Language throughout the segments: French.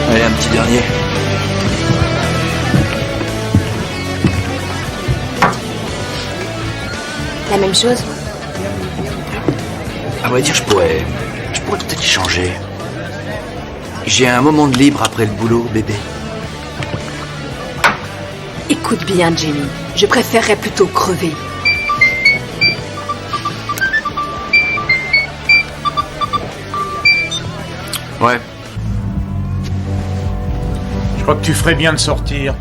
Allez, un petit dernier. La même chose? À vrai dire, je pourrais peut-être changer. J'ai un moment de libre après le boulot, bébé. Écoute bien, Jamie. Je préférerais plutôt crever. Ouais. Je crois que tu ferais bien de sortir.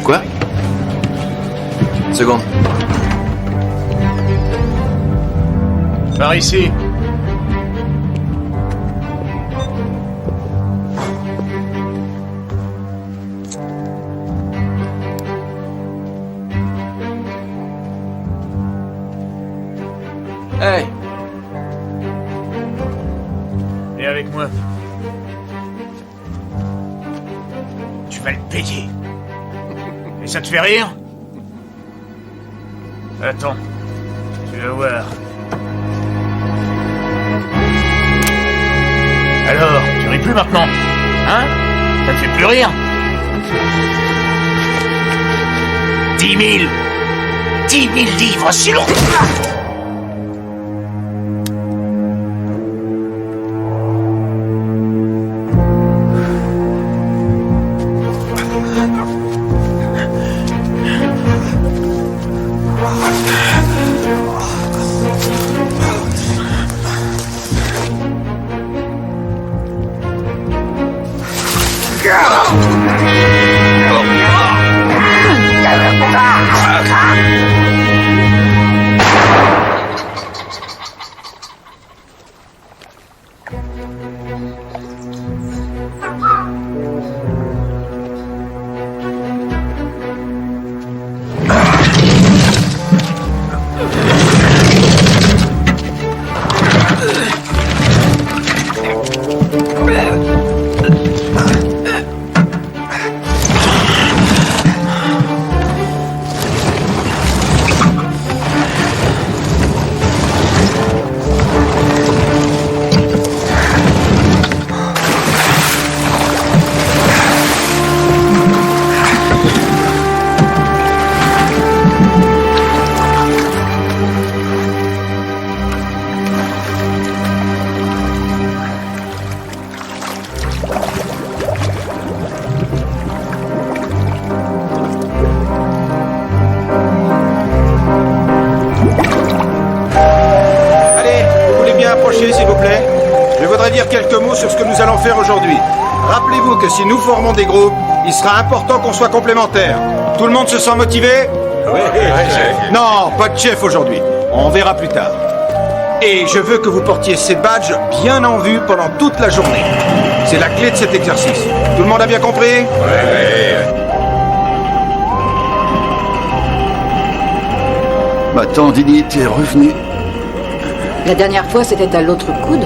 Quoi? Une seconde. Par ici. Hey! Viens avec moi. Tu vas le payer. Et ça te fait rire? Attends. Tu vas voir. Alors, tu ris plus maintenant? Hein? Ça te fait plus rire? 10 000! 10 000 livres sur... S'il vous plaît. Je voudrais dire quelques mots sur ce que nous allons faire aujourd'hui. Rappelez-vous que si nous formons des groupes, il sera important qu'on soit complémentaires. Tout le monde se sent motivé? Oui, chef. Non, pas de chef aujourd'hui. On verra plus tard. Et je veux que vous portiez ces badges bien en vue pendant toute la journée. C'est la clé de cet exercice. Tout le monde a bien compris? Oui. Ma tendinite est revenue. La dernière fois, c'était à l'autre coude.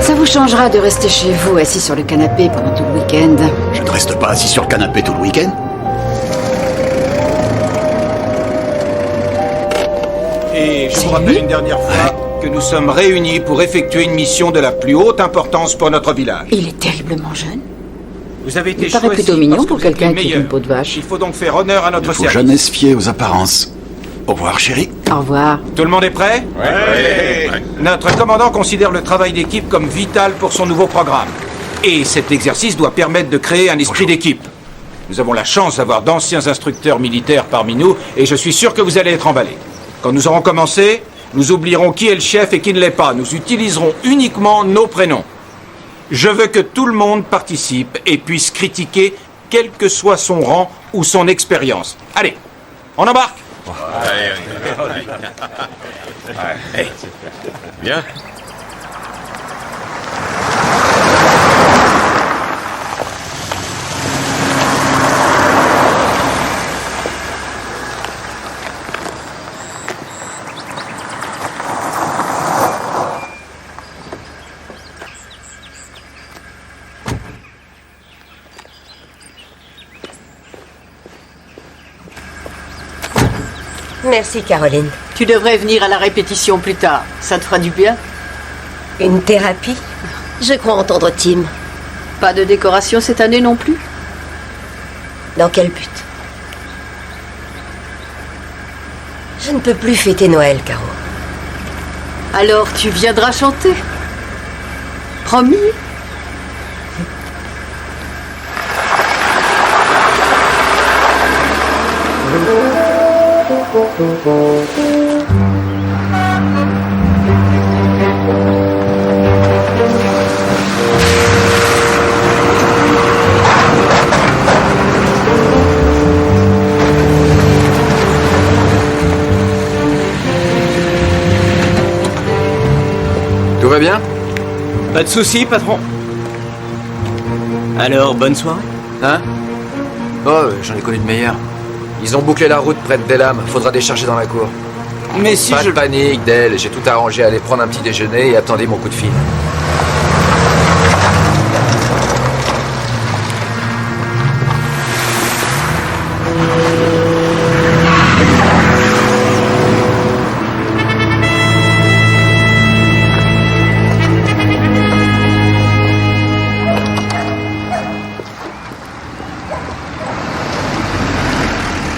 Ça vous changera de rester chez vous, assis sur le canapé pendant tout le week-end. Je ne reste pas assis sur le canapé tout le week-end. Et je vous rappelle une dernière fois que nous sommes réunis pour effectuer une mission de la plus haute importance pour notre village. Il est terriblement jeune. Vous avez été Il paraît choisi plutôt mignon parce que pour vous êtes quelqu'un les qui a une meilleurs. peau de vache. Il faut donc faire honneur à Il ne notre faut service. jamais se fier aux apparences. Au revoir, chérie. Au revoir. Tout le monde est prêt? Oui. Notre commandant considère le travail d'équipe comme vital pour son nouveau programme. Et cet exercice doit permettre de créer un esprit d'équipe. Nous avons la chance d'avoir d'anciens instructeurs militaires parmi nous et je suis sûr que vous allez être emballés. Quand nous aurons commencé, nous oublierons qui est le chef et qui ne l'est pas. Nous utiliserons uniquement nos prénoms. Je veux que tout le monde participe et puisse critiquer quel que soit son rang ou son expérience. Allez, on embarque! Hey. Bien. Merci, Caroline. Tu devrais venir à la répétition plus tard. Ça te fera du bien. Une thérapie? Je crois entendre Tim. Pas de décoration cette année non plus? Dans quel but? Je ne peux plus fêter Noël, Caro. Alors tu viendras chanter. Promis? Tout va bien? Pas de soucis, patron. Alors, bonne soirée? Hein? Oh, j'en ai connu de meilleurs. Ils ont bouclé la route près de Delham. Faudra décharger dans la cour. Mais si Pas je... de panique, Del. J'ai tout arrangé. Allez prendre un petit déjeuner et attendez mon coup de fil.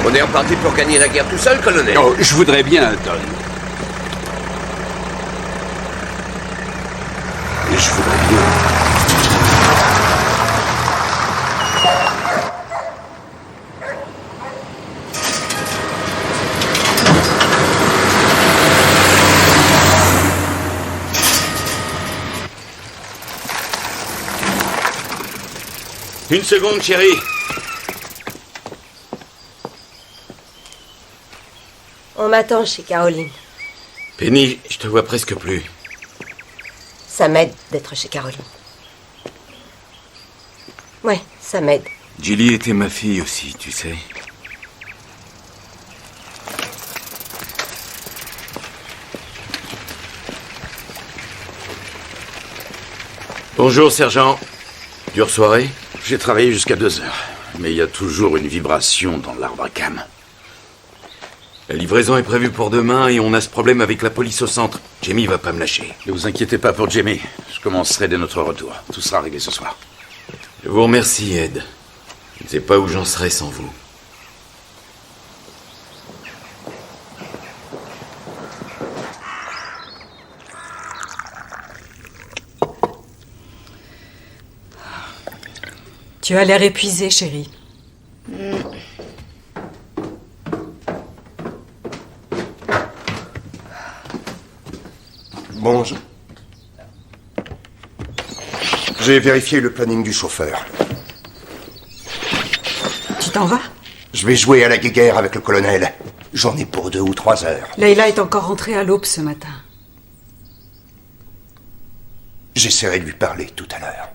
On est reparti pour gagner la guerre tout seul, colonel. Oh, je voudrais bien, Don. Je voudrais bien. Une seconde, chérie. On m'attend chez Caroline. Penny, je te vois presque plus. Ça m'aide d'être chez Caroline. Ouais, ça m'aide. Julie était ma fille aussi, tu sais. Bonjour, sergent. Dure soirée? J'ai travaillé jusqu'à 2 heures. Mais il y a toujours une vibration dans l'arbre à cam. La livraison est prévue pour demain et on a ce problème avec la police au centre. Jamie va pas me lâcher. Ne vous inquiétez pas pour Jamie. Je commencerai dès notre retour. Tout sera réglé ce soir. Je vous remercie, Ed. Je ne sais pas où j'en serais sans vous. Tu as l'air épuisée, chérie. Bonjour. J'ai vérifié le planning du chauffeur. Tu t'en vas? Je vais jouer à la guéguerre avec le colonel. J'en ai pour 2 ou 3 heures. Leila est encore rentrée à l'aube ce matin. J'essaierai de lui parler tout à l'heure.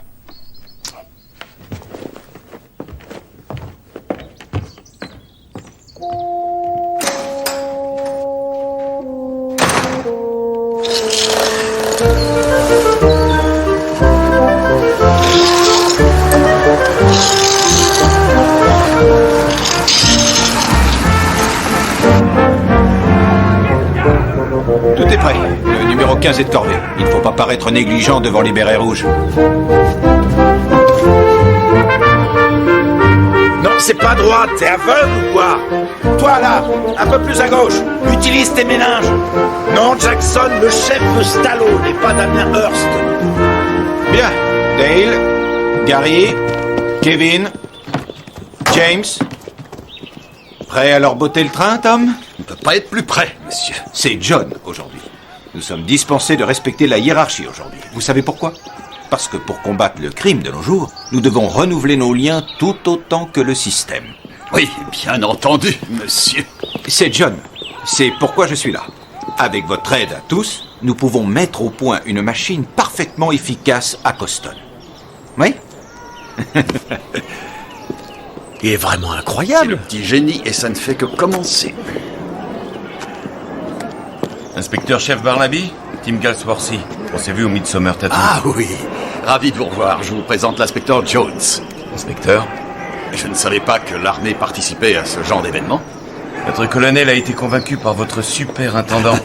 Tout est prêt. Le numéro 15 est de corvée. Il ne faut pas paraître négligent devant les bérets rouges. Non, c'est pas droite, t'es aveugle ou quoi? Toi là, un peu plus à gauche, utilise tes méninges. Non, Jackson, le chef de Stallone n'est pas Damien Hirst. Bien. Dale, Gary, Kevin, James. Prêt à leur botter le train, Tom? On ne peut pas être plus près, monsieur. C'est John, aujourd'hui. Nous sommes dispensés de respecter la hiérarchie aujourd'hui. Vous savez pourquoi? Parce que pour combattre le crime de nos jours, nous devons renouveler nos liens tout autant que le système. Oui, bien entendu, monsieur. C'est John. C'est pourquoi je suis là. Avec votre aide à tous, nous pouvons mettre au point une machine parfaitement efficace à Coston. Oui? Il est vraiment incroyable. C'est le petit génie et ça ne fait que commencer. Inspecteur-chef Barnaby, Tim Galsworthy. On s'est vu au Midsomer Tattoo. Ah oui, ravi de vous revoir. Je vous présente l'inspecteur Jones. Inspecteur? Je ne savais pas que l'armée participait à ce genre d'événement. Notre colonel a été convaincu par votre super intendant,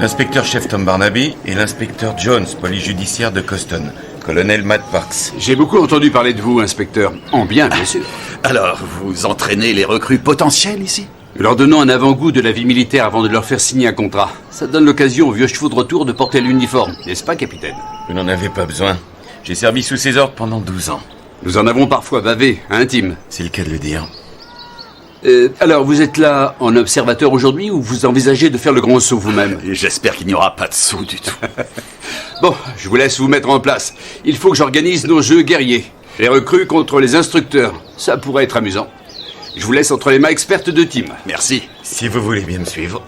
l'inspecteur-chef Tom Barnaby et l'inspecteur Jones, police judiciaire de Coston, colonel Matt Parks. J'ai beaucoup entendu parler de vous, inspecteur. En bien, bien sûr. Alors, vous entraînez les recrues potentielles ici? Nous leur donnons un avant-goût de la vie militaire avant de leur faire signer un contrat. Ça donne l'occasion aux vieux chevaux de retour de porter l'uniforme, n'est-ce pas, capitaine? Vous n'en avez pas besoin. J'ai servi sous ses ordres pendant 12 ans. Nous en avons parfois bavé, intime. C'est le cas de le dire. Alors, vous êtes là en observateur aujourd'hui ou vous envisagez de faire le grand saut vous-même? J'espère qu'il n'y aura pas de saut du tout. Bon, je vous laisse vous mettre en place. Il faut que j'organise nos jeux guerriers. Les recrues contre les instructeurs. Ça pourrait être amusant. Je vous laisse entre les mains expertes de Tim. Merci. Si vous voulez bien me suivre.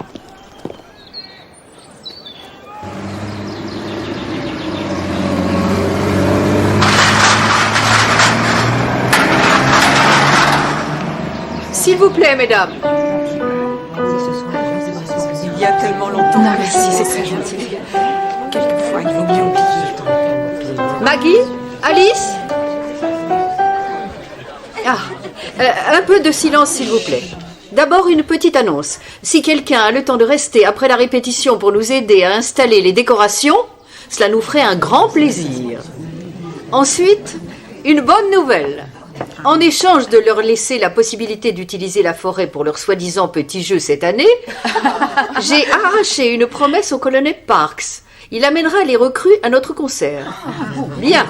S'il vous plaît, mesdames. Il y a tellement longtemps. Non, merci, c'est très gentil. Quelquefois, il vaut mieux oublier. Maggie? Alice? Un peu de silence, s'il vous plaît. D'abord, une petite annonce. Si quelqu'un a le temps de rester après la répétition pour nous aider à installer les décorations, cela nous ferait un grand plaisir. Ensuite, une bonne nouvelle. En échange de leur laisser la possibilité d'utiliser la forêt pour leur soi-disant petit jeu cette année, j'ai arraché une promesse au colonel Parks. Il amènera les recrues à notre concert. Bien.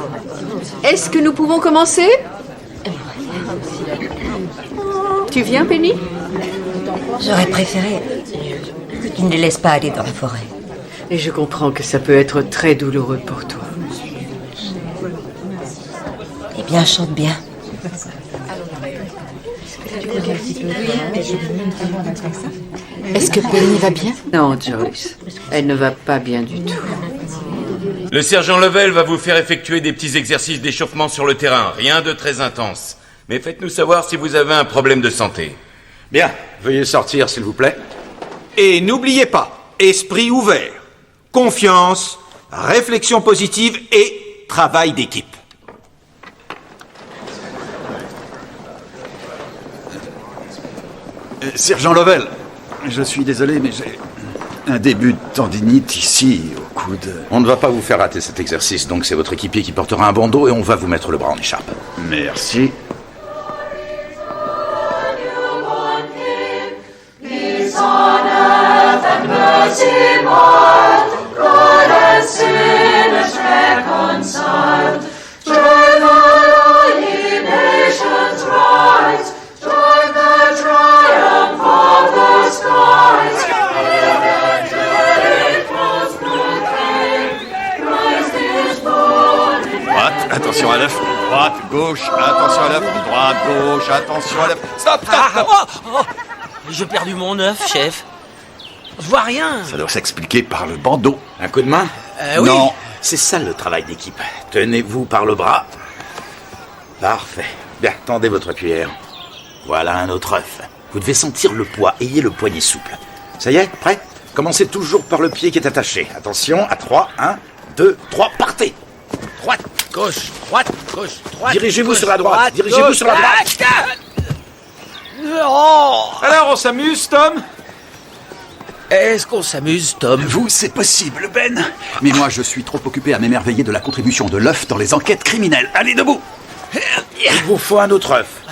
Est-ce que nous pouvons commencer? Tu viens, Penny? J'aurais préféré qu'il ne les laisse pas aller dans la forêt. Et je comprends que ça peut être très douloureux pour toi. Eh bien, chante bien. Est-ce que Penny va bien? Non, Joyce. Elle ne va pas bien du tout. Le sergent Lovell va vous faire effectuer des petits exercices d'échauffement sur le terrain. Rien de très intense. Mais faites-nous savoir si vous avez un problème de santé. Bien, veuillez sortir, s'il vous plaît. Et n'oubliez pas, esprit ouvert, confiance, réflexion positive et travail d'équipe. Sergent Lovell, je suis désolé, mais j'ai un début de tendinite ici, au coude. On ne va pas vous faire rater cet exercice, donc c'est votre équipier qui portera un bandeau et on va vous mettre le bras en écharpe. Merci. Attention à l'œuf, droite, gauche, attention à l'œuf, droite, gauche, attention à l'œuf. Stop, stop. J'ai perdu mon œuf, chef. Je vois rien. Ça doit s'expliquer par le bandeau. Un coup de main? Oui. Non, c'est ça le travail d'équipe. Tenez-vous par le bras. Parfait. Bien, tendez votre cuillère. Voilà un autre œuf. Vous devez sentir le poids, ayez le poignet souple. Ça y est, prêt? Commencez toujours par le pied qui est attaché. Attention, à 3, 1, 2, 3, partez. Droite, gauche, droite, gauche, droite. Dirigez-vous gauche, sur la droite, dirigez-vous sur la droite. Oh. Alors, on s'amuse, Tom? Est-ce qu'on s'amuse, Tom? Vous, c'est possible, Ben. Mais moi, je suis trop occupé à m'émerveiller de la contribution de l'œuf dans les enquêtes criminelles. Allez, debout. Il vous faut un autre œuf.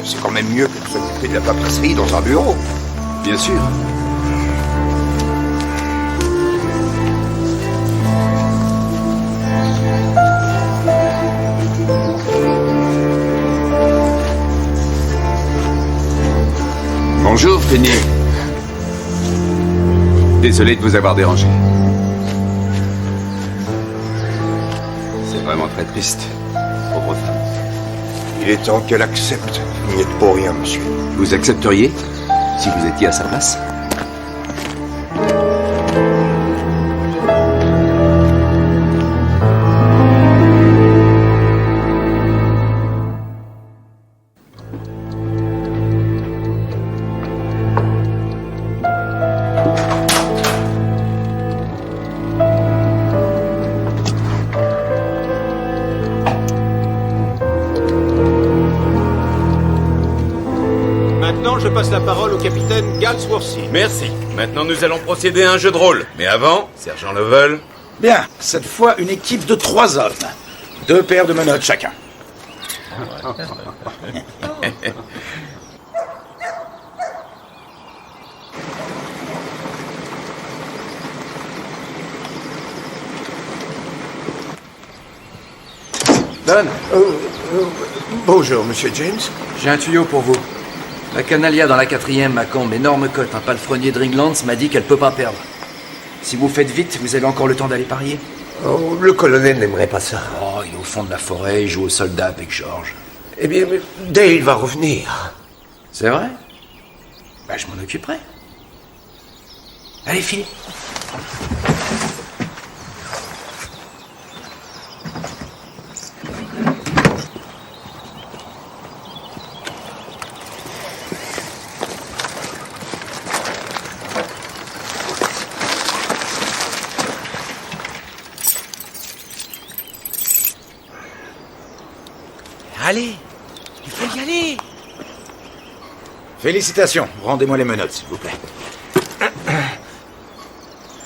C'est quand même mieux que de s'occuper de la paperasserie dans un bureau. Bien sûr. Bonjour, Penny. Désolé de vous avoir dérangé. C'est vraiment très triste. Pauvre femme. Il est temps qu'elle accepte. Vous n'y êtes pour rien, monsieur. Vous accepteriez si vous étiez à sa place? passe la parole au capitaine Galsworthy. Merci. Maintenant, nous allons procéder à un jeu de rôle. Mais avant, Sergent Lovell... Bien, cette fois, une équipe de 3 hommes. 2 paires de menottes chacun. Don, Bonjour, monsieur James. j'ai un tuyau pour vous. La Canalia dans la 4e, ma combe, énorme cote, un palefrenier Dringlands m'a dit qu'elle peut pas perdre. Si vous faites vite, vous avez encore le temps d'aller parier. Oh, le colonel n'aimerait pas ça. Oh, il est au fond de la forêt, il joue au soldat avec George. Eh bien, Dale va revenir. C'est vrai? Bah, je m'en occuperai. Allez, file. Allez, il faut y aller. Félicitations. Rendez-moi les menottes, s'il vous plaît.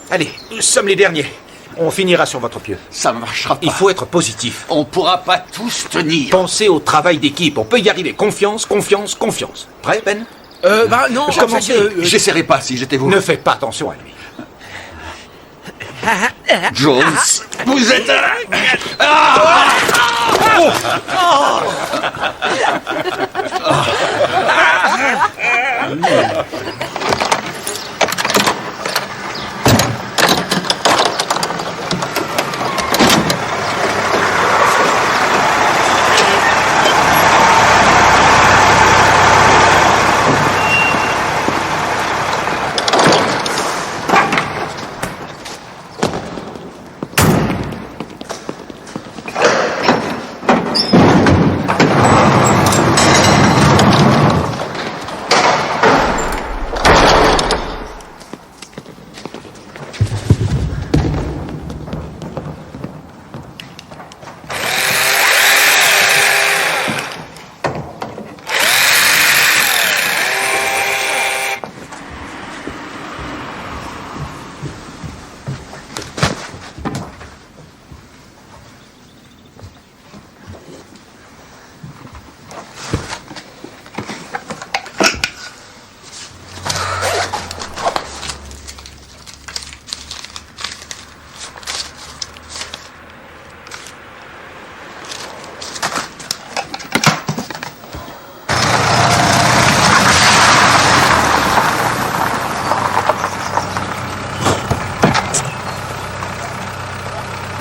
Allez, nous sommes les derniers. On finira sur votre pieu. Ça ne marchera pas. Il faut être positif. On pourra pas tous tenir. Pensez au travail d'équipe. On peut y arriver. Confiance, confiance, confiance. Prêt, Ben? Non, Commencez. J'essaierai pas si j'étais vous. Ne faites pas attention à lui. Jones, vous êtes...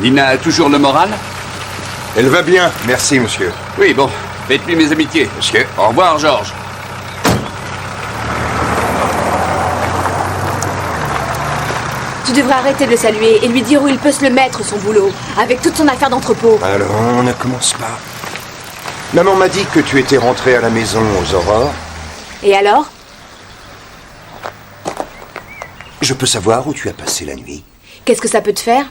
Nina a toujours le moral? Elle va bien, merci, monsieur. Oui, bon. Faites-lui mes amitiés. Monsieur. Au revoir, Georges. Tu devrais arrêter de le saluer et lui dire où il peut se le mettre, son boulot, avec toute son affaire d'entrepôt. Alors, on ne commence pas. Maman m'a dit que tu étais rentré à la maison aux aurores. Et alors? Je peux savoir où tu as passé la nuit? Qu'est-ce que ça peut te faire?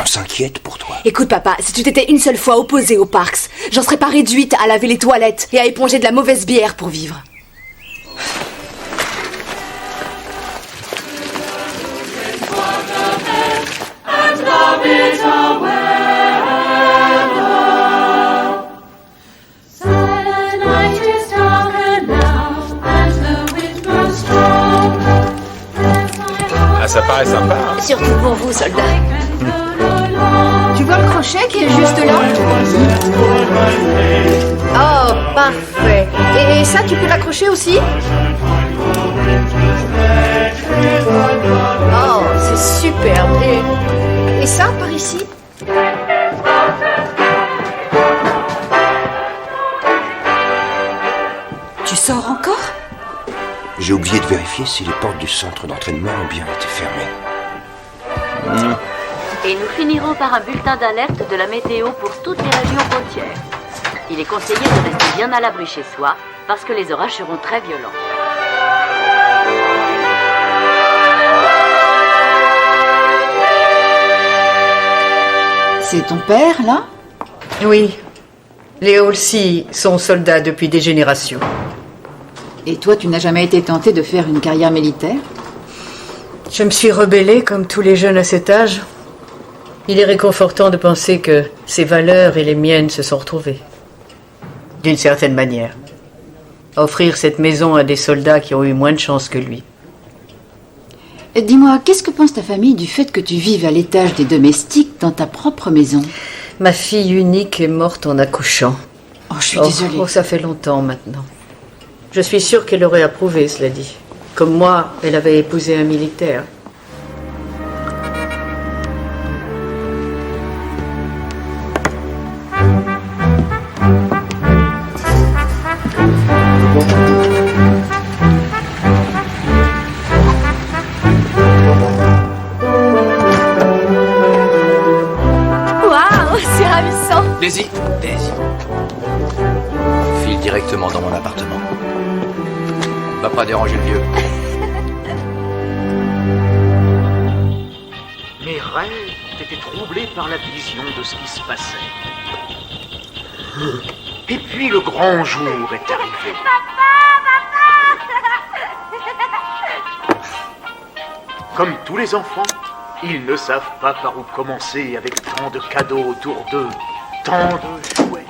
On s'inquiète pour toi. Écoute, papa, si tu t'étais une seule fois opposé aux Parks, j'en serais pas réduite à laver les toilettes et à éponger de la mauvaise bière pour vivre. Ah, ça paraît sympa. Hein. Surtout pour vous, soldats. Tu vois le crochet qui est juste là? Oh, parfait. Et ça, tu peux l'accrocher aussi? Oh, c'est superbe. Et ça, par ici? Tu sors encore? J'ai oublié de vérifier si les portes du centre d'entraînement ont bien été fermées. Et nous finirons par un bulletin d'alerte de la météo pour toutes les régions côtières. Il est conseillé de rester bien à l'abri chez soi, parce que les orages seront très violents. C'est ton père, là? Oui. Les Halsey sont soldats depuis des générations. Et toi, tu n'as jamais été tenté de faire une carrière militaire? Je me suis rebellée comme tous les jeunes à cet âge. Il est réconfortant de penser que ses valeurs et les miennes se sont retrouvées. D'une certaine manière. Offrir cette maison à des soldats qui ont eu moins de chance que lui. Dis-moi, qu'est-ce que pense ta famille du fait que tu vives à l'étage des domestiques dans ta propre maison? Ma fille unique est morte en accouchant. Oh, je suis désolée. Oh, ça fait longtemps maintenant. Je suis sûre qu'elle aurait approuvé, cela dit. Comme moi, elle avait épousé un militaire. Waouh, c'est ravissant. Daisy, file directement dans mon appartement. Va pas déranger le vieux. Mes rêves étaient troublés par la vision de ce qui se passait. Et puis le grand jour est arrivé. Comme tous les enfants, ils ne savent pas par où commencer avec tant de cadeaux autour d'eux, tant de jouets.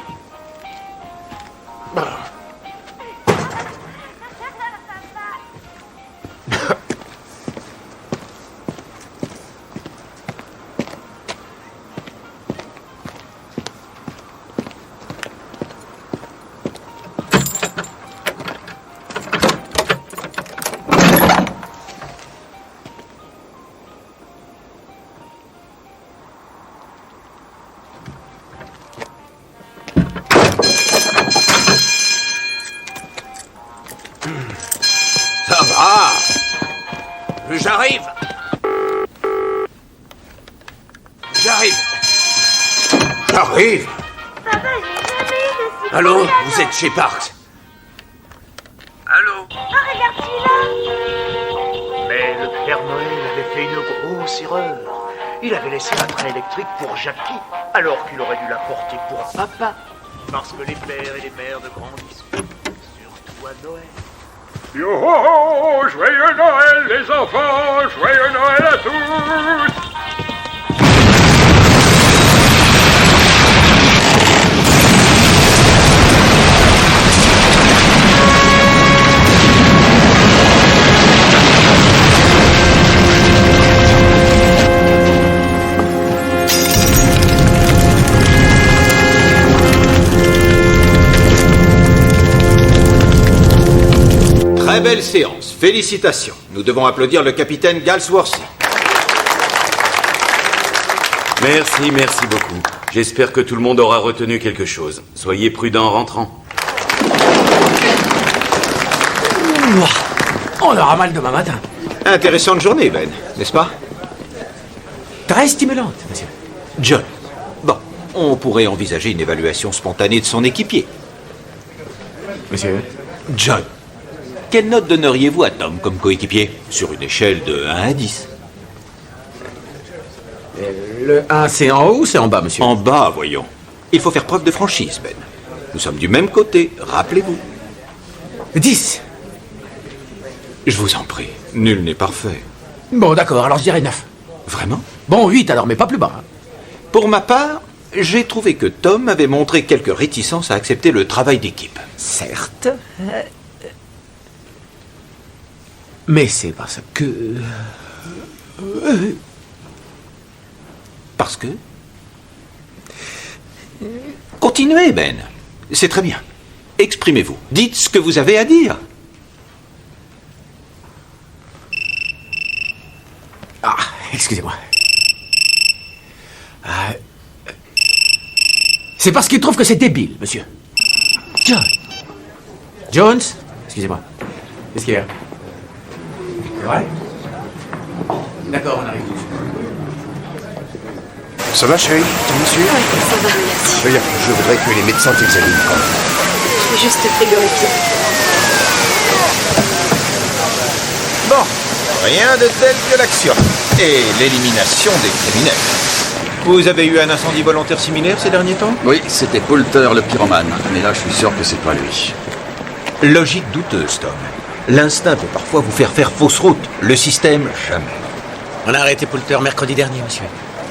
Ça va. J'arrive. Allô, vous êtes chez Parks? Allô? Mais le Père Noël avait fait une grosse erreur. Il avait laissé la train électrique pour Jackie, alors qu'il aurait dû la porter pour papa. Parce que les pères et les mères ne grandissent pas, surtout à Noël. Yo ho ho, joyeux Noël les enfants, joyeux Noël à tous. Très belle séance, félicitations. Nous devons applaudir le capitaine Galsworthy. Merci beaucoup. J'espère que tout le monde aura retenu quelque chose. Soyez prudents en rentrant. On aura mal demain matin. Intéressante journée, Ben, n'est-ce pas? Très stimulante, monsieur. John. Bon, on pourrait envisager une évaluation spontanée de son équipier. Monsieur? John. Quelle note donneriez-vous à Tom comme coéquipier, sur une échelle de 1 à 10? Le 1, c'est en haut ou c'est en bas, monsieur? En bas, voyons. Il faut faire preuve de franchise, Ben. Nous sommes du même côté, rappelez-vous. 10. Je vous en prie, nul n'est parfait. Bon, d'accord, alors je dirais 9. Vraiment? Bon, 8 alors, mais pas plus bas. Hein. Pour ma part, j'ai trouvé que Tom avait montré quelques réticences à accepter le travail d'équipe. Certes. Mais c'est parce que... Parce que... Continuez, Ben. C'est très bien. Exprimez-vous. Dites ce que vous avez à dire. Ah, excusez-moi. C'est parce qu'il trouve que c'est débile, monsieur. John. Jones, excusez-moi. Qu'est-ce qu'il y a? Ouais. D'accord, on arrive. Ça va, chérie? Monsieur? Oui, ça va, merci. D'ailleurs, je voudrais que les médecins t'examinent quand même. Je vais juste frigorifier. Bon, rien de tel que l'action et l'élimination des criminels. Vous avez eu un incendie volontaire similaire ces derniers temps? Oui, c'était Poulter, le pyromane. Mais là, je suis sûr que c'est pas lui. Logique douteuse, Tom. L'instinct peut parfois vous faire faire fausse route. Le système, jamais. On a arrêté Poulter mercredi dernier, monsieur.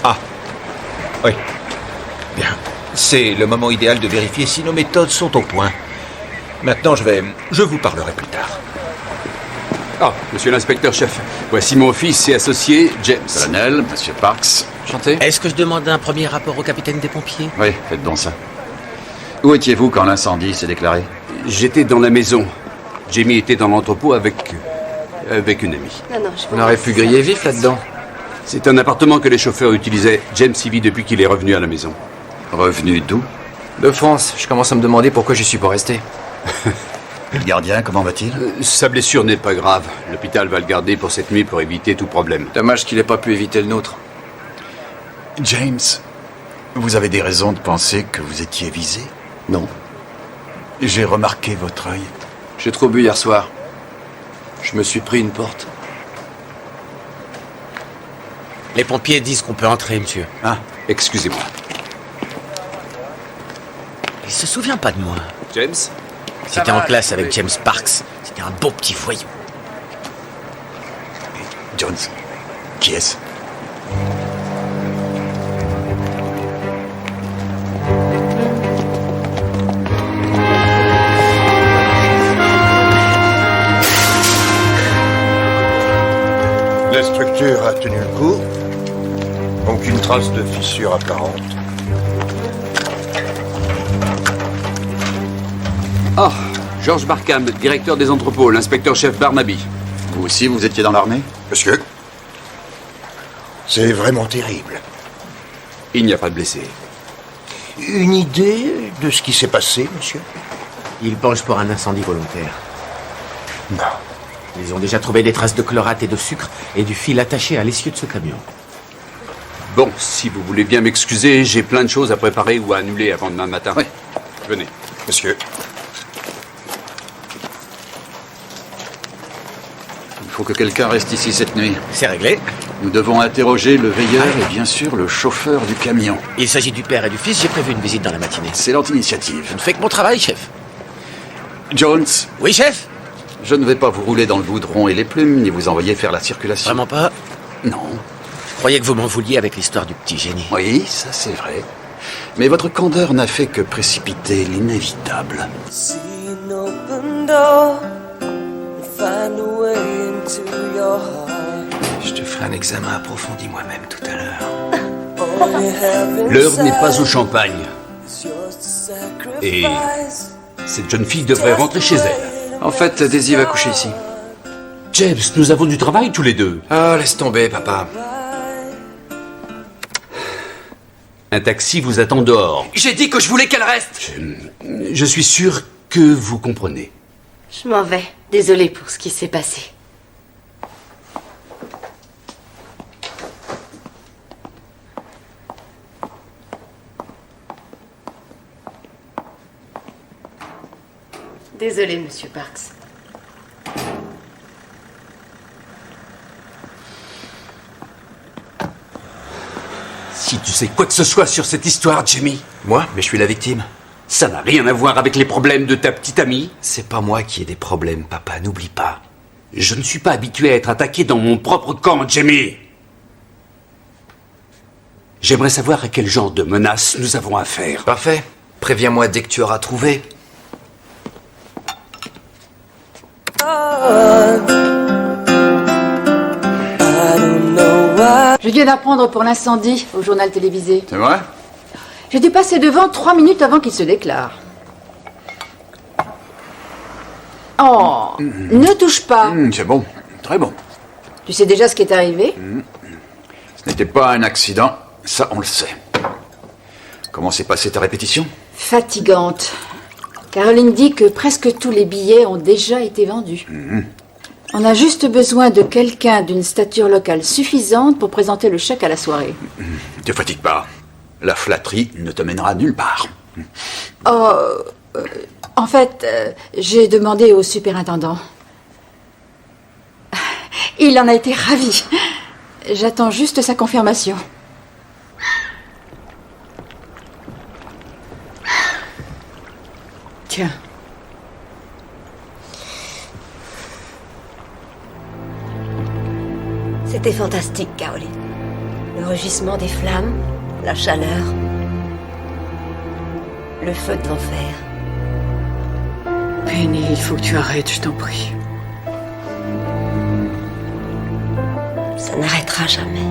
Ah. Oui. Bien. C'est le moment idéal de vérifier si nos méthodes sont au point. Maintenant, je vous parlerai plus tard. Ah, monsieur l'inspecteur-chef, voici mon fils et associé, James. Colonel, monsieur Parks. Chanté. Est-ce que je demande un premier rapport au capitaine des pompiers? Oui, faites donc ça. Où étiez-vous quand l'incendie s'est déclaré? J'étais dans la maison. Jamie était dans l'entrepôt avec une amie. On aurait pu griller vif là-dedans. C'est un appartement que les chauffeurs utilisaient. James y vit depuis qu'il est revenu à la maison. Revenu d'où? De France. Je commence à me demander pourquoi j'y suis pas resté. Le gardien, comment va-t-il? Sa blessure n'est pas grave. L'hôpital va le garder pour cette nuit pour éviter tout problème. Dommage qu'il ait pas pu éviter le nôtre. James, vous avez des raisons de penser que vous étiez visé? Non. J'ai remarqué votre œil. J'ai trop bu hier soir. Je me suis pris une porte. Les pompiers disent qu'on peut entrer, monsieur. Ah, excusez-moi. Il se souvient pas de moi. James? C'était en classe avec James Parks. C'était un beau petit voyou. Jones, qui est-ce? La structure a tenu le coup. Aucune trace de fissure apparente. Ah, George Barkham, directeur des entrepôts, l'inspecteur-chef Barnaby. Vous aussi, vous étiez dans l'armée? Monsieur, c'est vraiment terrible. Il n'y a pas de blessés. Une idée de ce qui s'est passé, monsieur? Il penche pour un incendie volontaire. Non. Ils ont déjà trouvé des traces de chlorate et de sucre et du fil attaché à l'essieu de ce camion. Bon, si vous voulez bien m'excuser, j'ai plein de choses à préparer ou à annuler avant demain matin. Oui. Venez. Monsieur. Il faut que quelqu'un reste ici cette nuit. C'est réglé. Nous devons interroger le veilleur et bien sûr le chauffeur du camion. Il s'agit du père et du fils, j'ai prévu une visite dans la matinée. Excellente initiative. Je ne fais que mon travail, chef. Jones. Oui, chef? Je ne vais pas vous rouler dans le goudron et les plumes, ni vous envoyer faire la circulation. Vraiment pas? Non. Je croyais que vous m'en vouliez avec l'histoire du petit génie. Oui, ça c'est vrai. Mais votre candeur n'a fait que précipiter l'inévitable. Je te ferai un examen approfondi moi-même tout à l'heure. L'heure n'est pas au champagne. Et cette jeune fille devrait rentrer chez elle. En fait, Daisy va coucher ici. James, nous avons du travail tous les deux. Ah, laisse tomber, papa. Un taxi vous attend dehors. J'ai dit que je voulais qu'elle reste. Je suis sûr que vous comprenez. Je m'en vais. Désolée pour ce qui s'est passé. Désolée, monsieur Parks. Si tu sais quoi que ce soit sur cette histoire, Jamie. Moi? Mais je suis la victime. Ça n'a rien à voir avec les problèmes de ta petite amie. C'est pas moi qui ai des problèmes, papa, n'oublie pas. Je ne suis pas habitué à être attaqué dans mon propre camp, Jamie. J'aimerais savoir à quel genre de menace nous avons affaire. Parfait. Préviens-moi dès que tu auras trouvé. Je viens d'apprendre pour l'incendie au journal télévisé. C'est vrai? J'ai dû passer devant 3 minutes avant qu'il se déclare. Oh, ne touche pas. C'est bon, très bon. Tu sais déjà ce qui est arrivé? Ce n'était pas un accident, ça on le sait. Comment s'est passée ta répétition? Fatigante. Caroline dit que presque tous les billets ont déjà été vendus. On a juste besoin de quelqu'un d'une stature locale suffisante pour présenter le chèque à la soirée. Ne te fatigue pas. La flatterie ne te mènera nulle part. En fait, j'ai demandé au superintendant. Il en a été ravi. J'attends juste sa confirmation. Tiens. C'était fantastique, Caroline. Le rugissement des flammes, la chaleur, le feu de l'enfer. Penny, il faut que tu arrêtes, je t'en prie. Ça n'arrêtera jamais.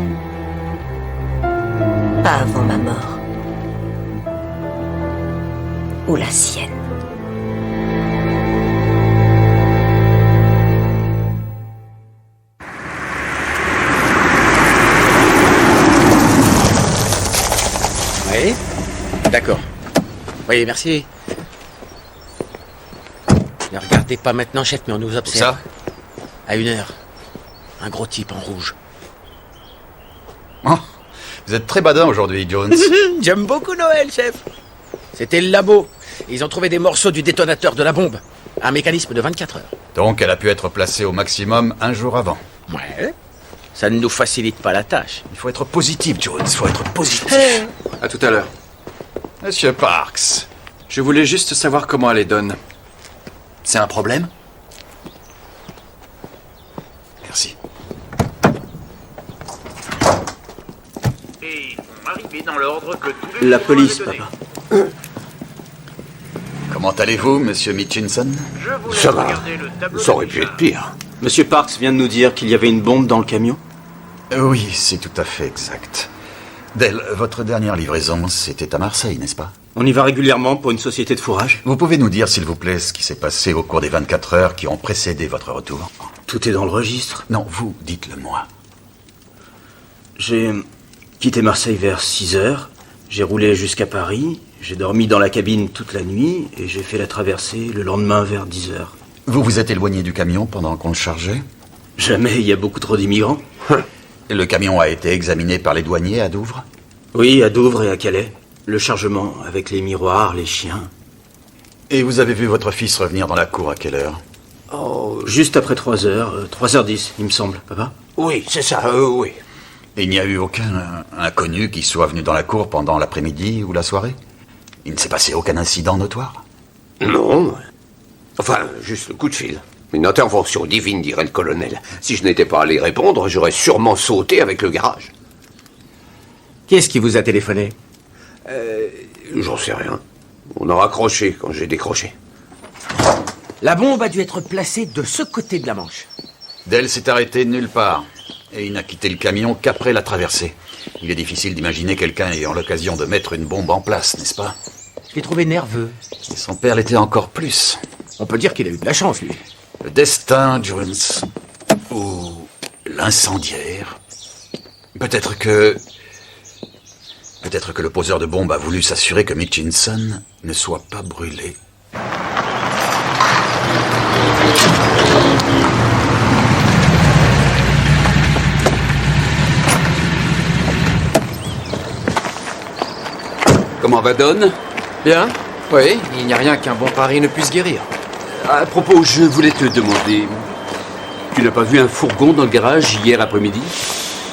Pas avant ma mort. Ou la sienne. Oui. D'accord. Oui, merci. Ne regardez pas maintenant, chef, mais on nous observe. Ça à 1h. Un gros type en rouge. Oh, vous êtes très badin aujourd'hui, Jones. J'aime beaucoup Noël, chef. C'était le labo. Ils ont trouvé des morceaux du détonateur de la bombe. Un mécanisme de 24 heures. Donc elle a pu être placée au maximum un jour avant. Ouais. Ça ne nous facilite pas la tâche. Il faut être positif, Jones. Il faut être positif. Hey. À tout à l'heure. Monsieur Parks. Je voulais juste savoir comment elle les donne. C'est un problème? Merci. Et on arrivait dans l'ordre que tous les... La police, papa. Comment allez-vous, monsieur Mitchinson? Ça va. Ça aurait pu être pire. Monsieur Parks vient de nous dire qu'il y avait une bombe dans le camion. Oui, c'est tout à fait exact. Dell, votre dernière livraison, c'était à Marseille, n'est-ce pas? On y va régulièrement pour une société de fourrage. Vous pouvez nous dire, s'il vous plaît, ce qui s'est passé au cours des 24 heures qui ont précédé votre retour? Tout est dans le registre. Non, vous, dites-le moi. J'ai quitté Marseille vers 6h. J'ai roulé jusqu'à Paris. J'ai dormi dans la cabine toute la nuit et j'ai fait la traversée le lendemain vers 10h. Vous vous êtes éloigné du camion pendant qu'on le chargeait? Jamais, il y a beaucoup trop d'immigrants. Le camion a été examiné par les douaniers à Douvres? Oui, à Douvres et à Calais. Le chargement, avec les miroirs, les chiens. Et vous avez vu votre fils revenir dans la cour à quelle heure? Oh, juste après 3h, 3h10, il me semble, papa. Oui, c'est ça, oui. Et il n'y a eu aucun inconnu qui soit venu dans la cour pendant l'après-midi ou la soirée? Il ne s'est passé aucun incident notoire? Non. Enfin, juste le coup de fil. Une intervention divine, dirait le colonel. Si je n'étais pas allé répondre, j'aurais sûrement sauté avec le garage. Qui est-ce qui vous a téléphoné? J'en sais rien. On a raccroché quand j'ai décroché. La bombe a dû être placée de ce côté de la Manche. Dell s'est arrêté nulle part. Et il n'a quitté le camion qu'après la traversée. Il est difficile d'imaginer quelqu'un ayant l'occasion de mettre une bombe en place, n'est-ce pas? Je l'ai trouvé nerveux. Et son père l'était encore plus. On peut dire qu'il a eu de la chance, lui. Le destin, Jones. Ou l'incendiaire. Peut-être que le poseur de bombe a voulu s'assurer que Mitchinson ne soit pas brûlé. Comment va Don? Bien. Oui, il n'y a rien qu'un bon pari ne puisse guérir. À propos, je voulais te demander... Tu n'as pas vu un fourgon dans le garage hier après-midi?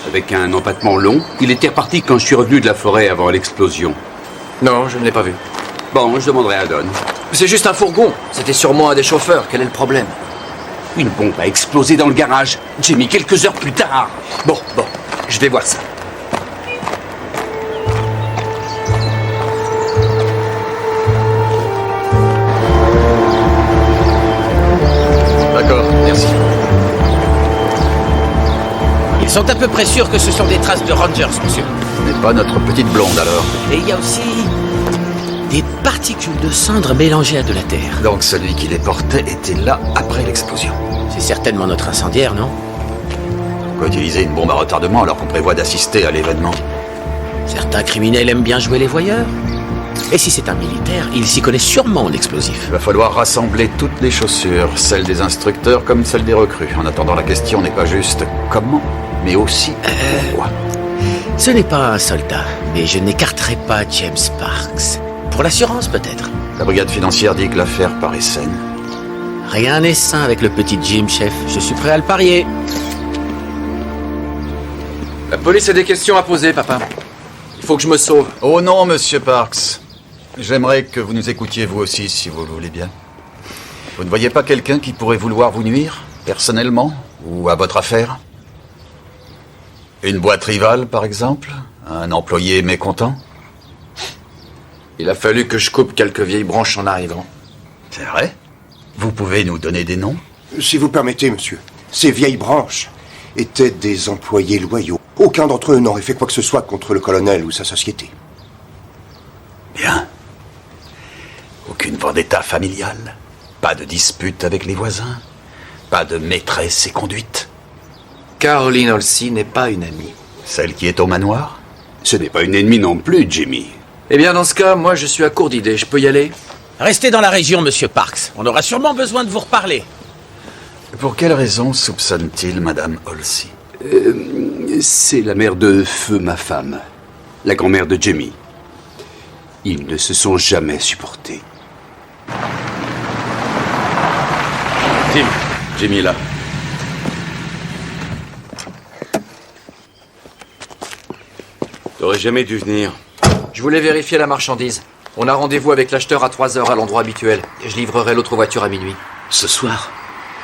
Avec un empattement long? Il était reparti quand je suis revenu de la forêt avant l'explosion. Non, je ne l'ai pas vu. Bon, je demanderai à Don. C'est juste un fourgon. C'était sûrement un des chauffeurs. Quel est le problème? Une bombe a explosé dans le garage. J'ai mis quelques heures plus tard. Bon, je vais voir ça. D'accord, merci. Ils sont à peu près sûrs que ce sont des traces de Rangers, monsieur. Ce n'est pas notre petite blonde, alors. Et il y a aussi des particules de cendres mélangées à de la terre. Donc celui qui les portait était là après l'explosion. C'est certainement notre incendiaire, non? Pourquoi utiliser une bombe à retardement alors qu'on prévoit d'assister à l'événement? Certains criminels aiment bien jouer les voyeurs. Et si c'est un militaire, il s'y connaît sûrement en explosifs. Il va falloir rassembler toutes les chaussures, celles des instructeurs comme celles des recrues. En attendant, la question n'est pas juste comment, mais aussi pourquoi. Ce n'est pas un soldat, mais je n'écarterai pas James Parks. Pour l'assurance, peut-être. La brigade financière dit que l'affaire paraît saine. Rien n'est sain avec le petit Jim, chef. Je suis prêt à le parier. La police a des questions à poser, papa. Il faut que je me sauve. Oh non, monsieur Parks. J'aimerais que vous nous écoutiez vous aussi, si vous le voulez bien. Vous ne voyez pas quelqu'un qui pourrait vouloir vous nuire, personnellement, ou à votre affaire? Une boîte rivale, par exemple? Un employé mécontent? Il a fallu que je coupe quelques vieilles branches en arrivant. C'est vrai? Vous pouvez nous donner des noms? Si vous permettez, monsieur. Ces vieilles branches étaient des employés loyaux. Aucun d'entre eux n'aurait fait quoi que ce soit contre le colonel ou sa société. Bien. Aucune vendetta familiale? Pas de dispute avec les voisins? Pas de maîtresse et conduite? Caroline Halsey n'est pas une amie. Celle qui est au manoir? Ce n'est pas une ennemie non plus, Jimmy. Eh bien, dans ce cas, moi, je suis à court d'idées. Je peux y aller? Restez dans la région, monsieur Parks. On aura sûrement besoin de vous reparler. Pour quelle raison soupçonne-t-il Madame Halsey? C'est la mère de Feu, ma femme. La grand-mère de Jamie. Ils ne se sont jamais supportés. Tim, Jamie est là. T'aurais jamais dû venir. Je voulais vérifier la marchandise. On a rendez-vous avec l'acheteur à 3h à l'endroit habituel. Et je livrerai l'autre voiture à minuit. Ce soir?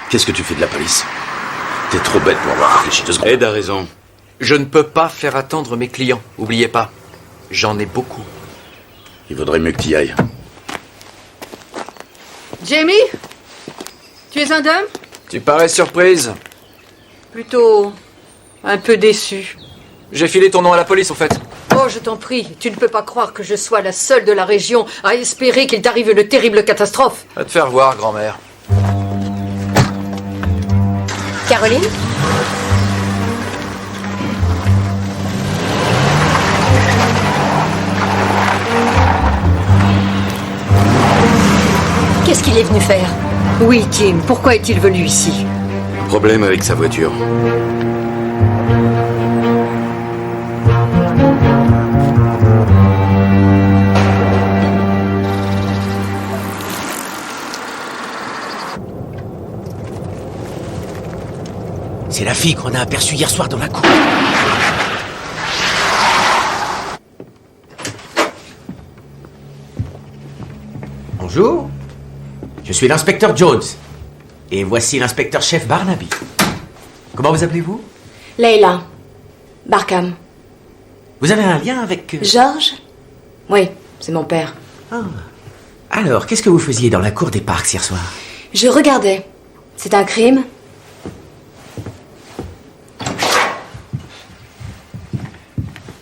Qu'est-ce que tu fais de la police? T'es trop bête pour avoir réfléchi 2 secondes. Ed a raison. Je ne peux pas faire attendre mes clients. Oubliez pas. J'en ai beaucoup. Il vaudrait mieux que t'y ailles. Jamie? Tu es un homme? Tu parais surprise. Plutôt un peu déçu. J'ai filé ton nom à la police, au fait. Oh, je t'en prie, tu ne peux pas croire que je sois la seule de la région à espérer qu'il t'arrive une terrible catastrophe. Va te faire voir, grand-mère. Caroline? Qu'est-ce qu'il est venu faire? Oui, Tim, pourquoi est-il venu ici? Problème avec sa voiture. C'est la fille qu'on a aperçue hier soir dans la cour. Bonjour. Je suis l'inspecteur Jones. Et voici l'inspecteur-chef Barnaby. Comment vous appelez-vous? Leila. Barkham. Vous avez un lien avec... George? Oui, c'est mon père. Ah. Alors, qu'est-ce que vous faisiez dans la cour des Parks hier soir? Je regardais. C'est un crime?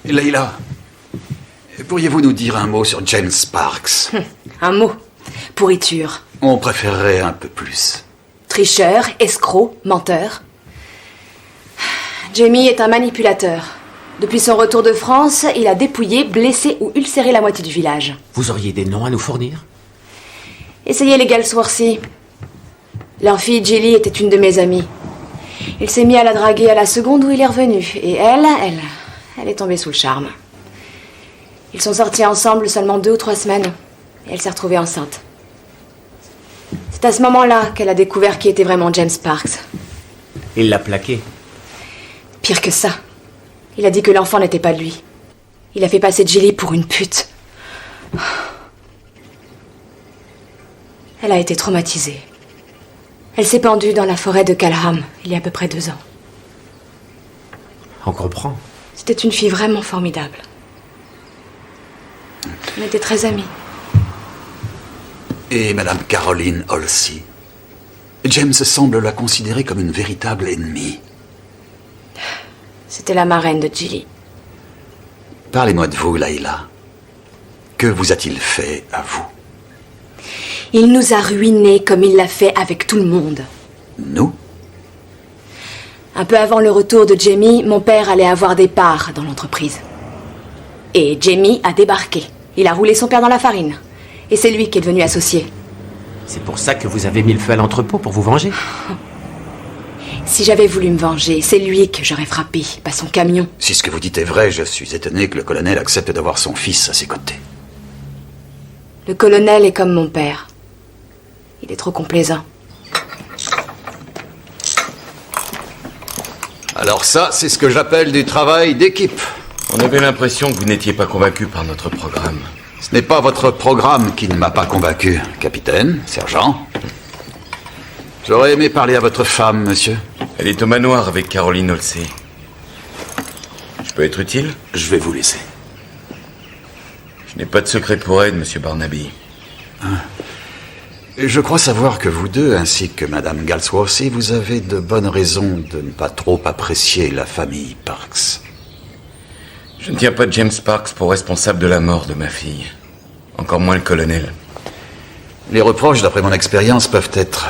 Leila, pourriez-vous nous dire un mot sur James Parks? Un mot. Pourriture. On préférerait un peu plus. Tricheur, escroc, menteur. Jamie est un manipulateur. Depuis son retour de France, il a dépouillé, blessé ou ulcéré la moitié du village. Vous auriez des noms à nous fournir? Essayez les Galsworthy. Leur fille Jilly était une de mes amies. Il s'est mis à la draguer à la seconde où il est revenu. Et elle est tombée sous le charme. Ils sont sortis ensemble seulement 2 ou 3 semaines. Et elle s'est retrouvée enceinte. C'est à ce moment-là qu'elle a découvert qui était vraiment James Parks. Il l'a plaqué. Pire que ça. Il a dit que l'enfant n'était pas de lui. Il a fait passer Jilly pour une pute. Elle a été traumatisée. Elle s'est pendue dans la forêt de Calham il y a à peu près 2 ans. On comprend. C'était une fille vraiment formidable. On était très amis. Et Madame Caroline Halsey? James semble la considérer comme une véritable ennemie. C'était la marraine de Jilly. Parlez-moi de vous, Leila. Que vous a-t-il fait à vous? Il nous a ruinés comme il l'a fait avec tout le monde. Nous? Un peu avant le retour de Jamie, mon père allait avoir des parts dans l'entreprise. Et Jamie a débarqué. Il a roulé son père dans la farine. Et c'est lui qui est devenu associé. C'est pour ça que vous avez mis le feu à l'entrepôt, pour vous venger? Si j'avais voulu me venger, c'est lui que j'aurais frappé, pas son camion. Si ce que vous dites est vrai, je suis étonné que le colonel accepte d'avoir son fils à ses côtés. Le colonel est comme mon père. Il est trop complaisant. Alors ça, c'est ce que j'appelle du travail d'équipe. On avait l'impression que vous n'étiez pas convaincu par notre programme. Ce n'est pas votre programme qui ne m'a pas convaincu, capitaine, sergent. J'aurais aimé parler à votre femme, monsieur. Elle est au manoir avec Caroline Halsey. peux être utile? Je vais vous laisser. Je n'ai pas de secret pour Ed, monsieur Barnaby. Je crois savoir que vous deux, ainsi que Madame Galsworthy, vous avez de bonnes raisons de ne pas trop apprécier la famille Parks. Je ne tiens pas James Parks pour responsable de la mort de ma fille. Encore moins le colonel. Les reproches, d'après mon expérience, peuvent être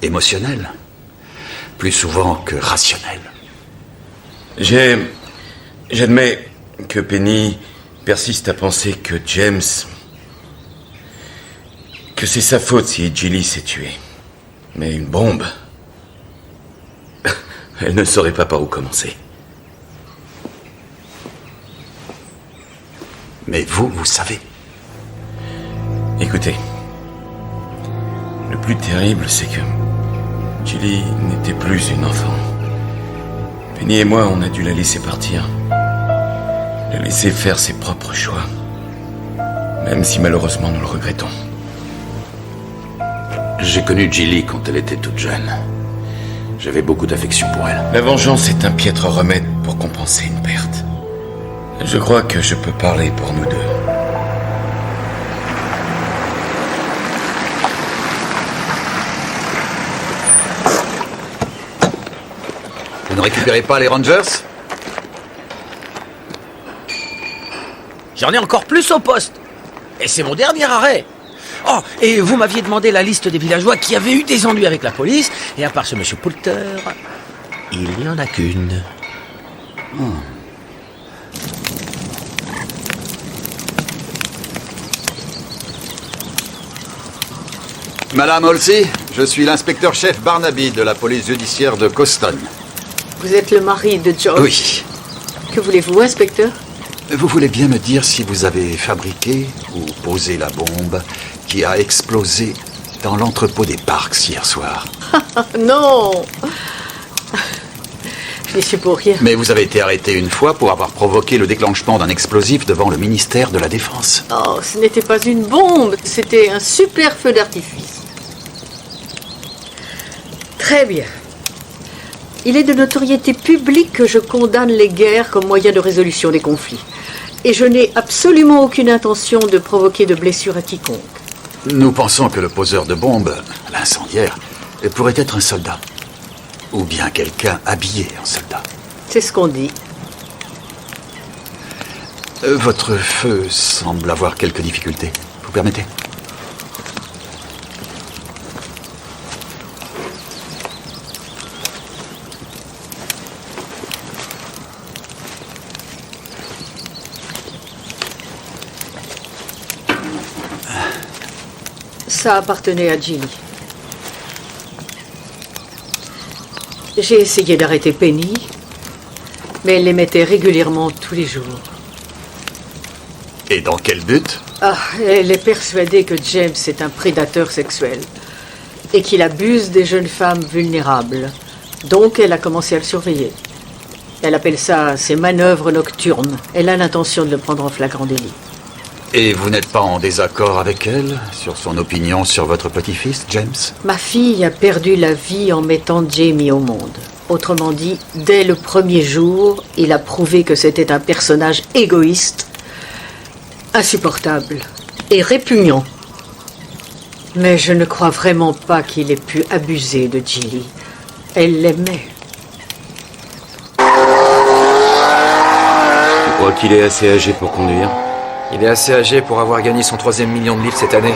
émotionnels. Plus souvent que rationnels. J'admets que Penny persiste à penser que James... que c'est sa faute si Gilly s'est tuée. Mais une bombe... elle ne saurait pas par où commencer. Mais vous savez. Écoutez. Le plus terrible, c'est que... Gilly n'était plus une enfant. Penny et moi, on a dû la laisser partir. La laisser faire ses propres choix. Même si malheureusement nous le regrettons. J'ai connu Gilly quand elle était toute jeune. J'avais beaucoup d'affection pour elle. La vengeance est un piètre remède pour compenser une perte. Je crois que je peux parler pour nous deux. Vous ne récupérez pas les Rangers? J'en ai encore plus au poste. Et c'est mon dernier arrêt. Oh, et vous m'aviez demandé la liste des villageois qui avaient eu des ennuis avec la police. Et à part ce monsieur Poulter, il n'y en a qu'une. Madame Halsey, je suis l'inspecteur-chef Barnaby de la police judiciaire de Coston. Vous êtes le mari de George. Oui. Que voulez-vous, inspecteur? Vous voulez bien me dire si vous avez fabriqué ou posé la bombe qui a explosé dans l'entrepôt des Parks hier soir? Non. Je n'y suis pour rien. Mais vous avez été arrêté une fois pour avoir provoqué le déclenchement d'un explosif devant le ministère de la Défense. Oh, ce n'était pas une bombe, c'était un super feu d'artifice. Très bien. Il est de notoriété publique que je condamne les guerres comme moyen de résolution des conflits. Et je n'ai absolument aucune intention de provoquer de blessures à quiconque. Nous pensons que le poseur de bombe, l'incendiaire, pourrait être un soldat. Ou bien quelqu'un habillé en soldat. C'est ce qu'on dit. Votre feu semble avoir quelques difficultés. Vous permettez? Ça appartenait à Gilly. J'ai essayé d'arrêter Penny, mais elle l'émettait régulièrement tous les jours. Et dans quel but? Elle est persuadée que James est un prédateur sexuel et qu'il abuse des jeunes femmes vulnérables. Donc elle a commencé à le surveiller. Elle appelle ça ses manœuvres nocturnes. Elle a l'intention de le prendre en flagrant délit. Et vous n'êtes pas en désaccord avec elle sur son opinion sur votre petit-fils, James? Ma fille a perdu la vie en mettant Jamie au monde. Autrement dit, dès le premier jour, il a prouvé que c'était un personnage égoïste, insupportable et répugnant. Mais je ne crois vraiment pas qu'il ait pu abuser de Gilly. Elle l'aimait. Tu crois qu'il est assez âgé pour conduire? Il est assez âgé pour avoir gagné son 3e million de livres cette année.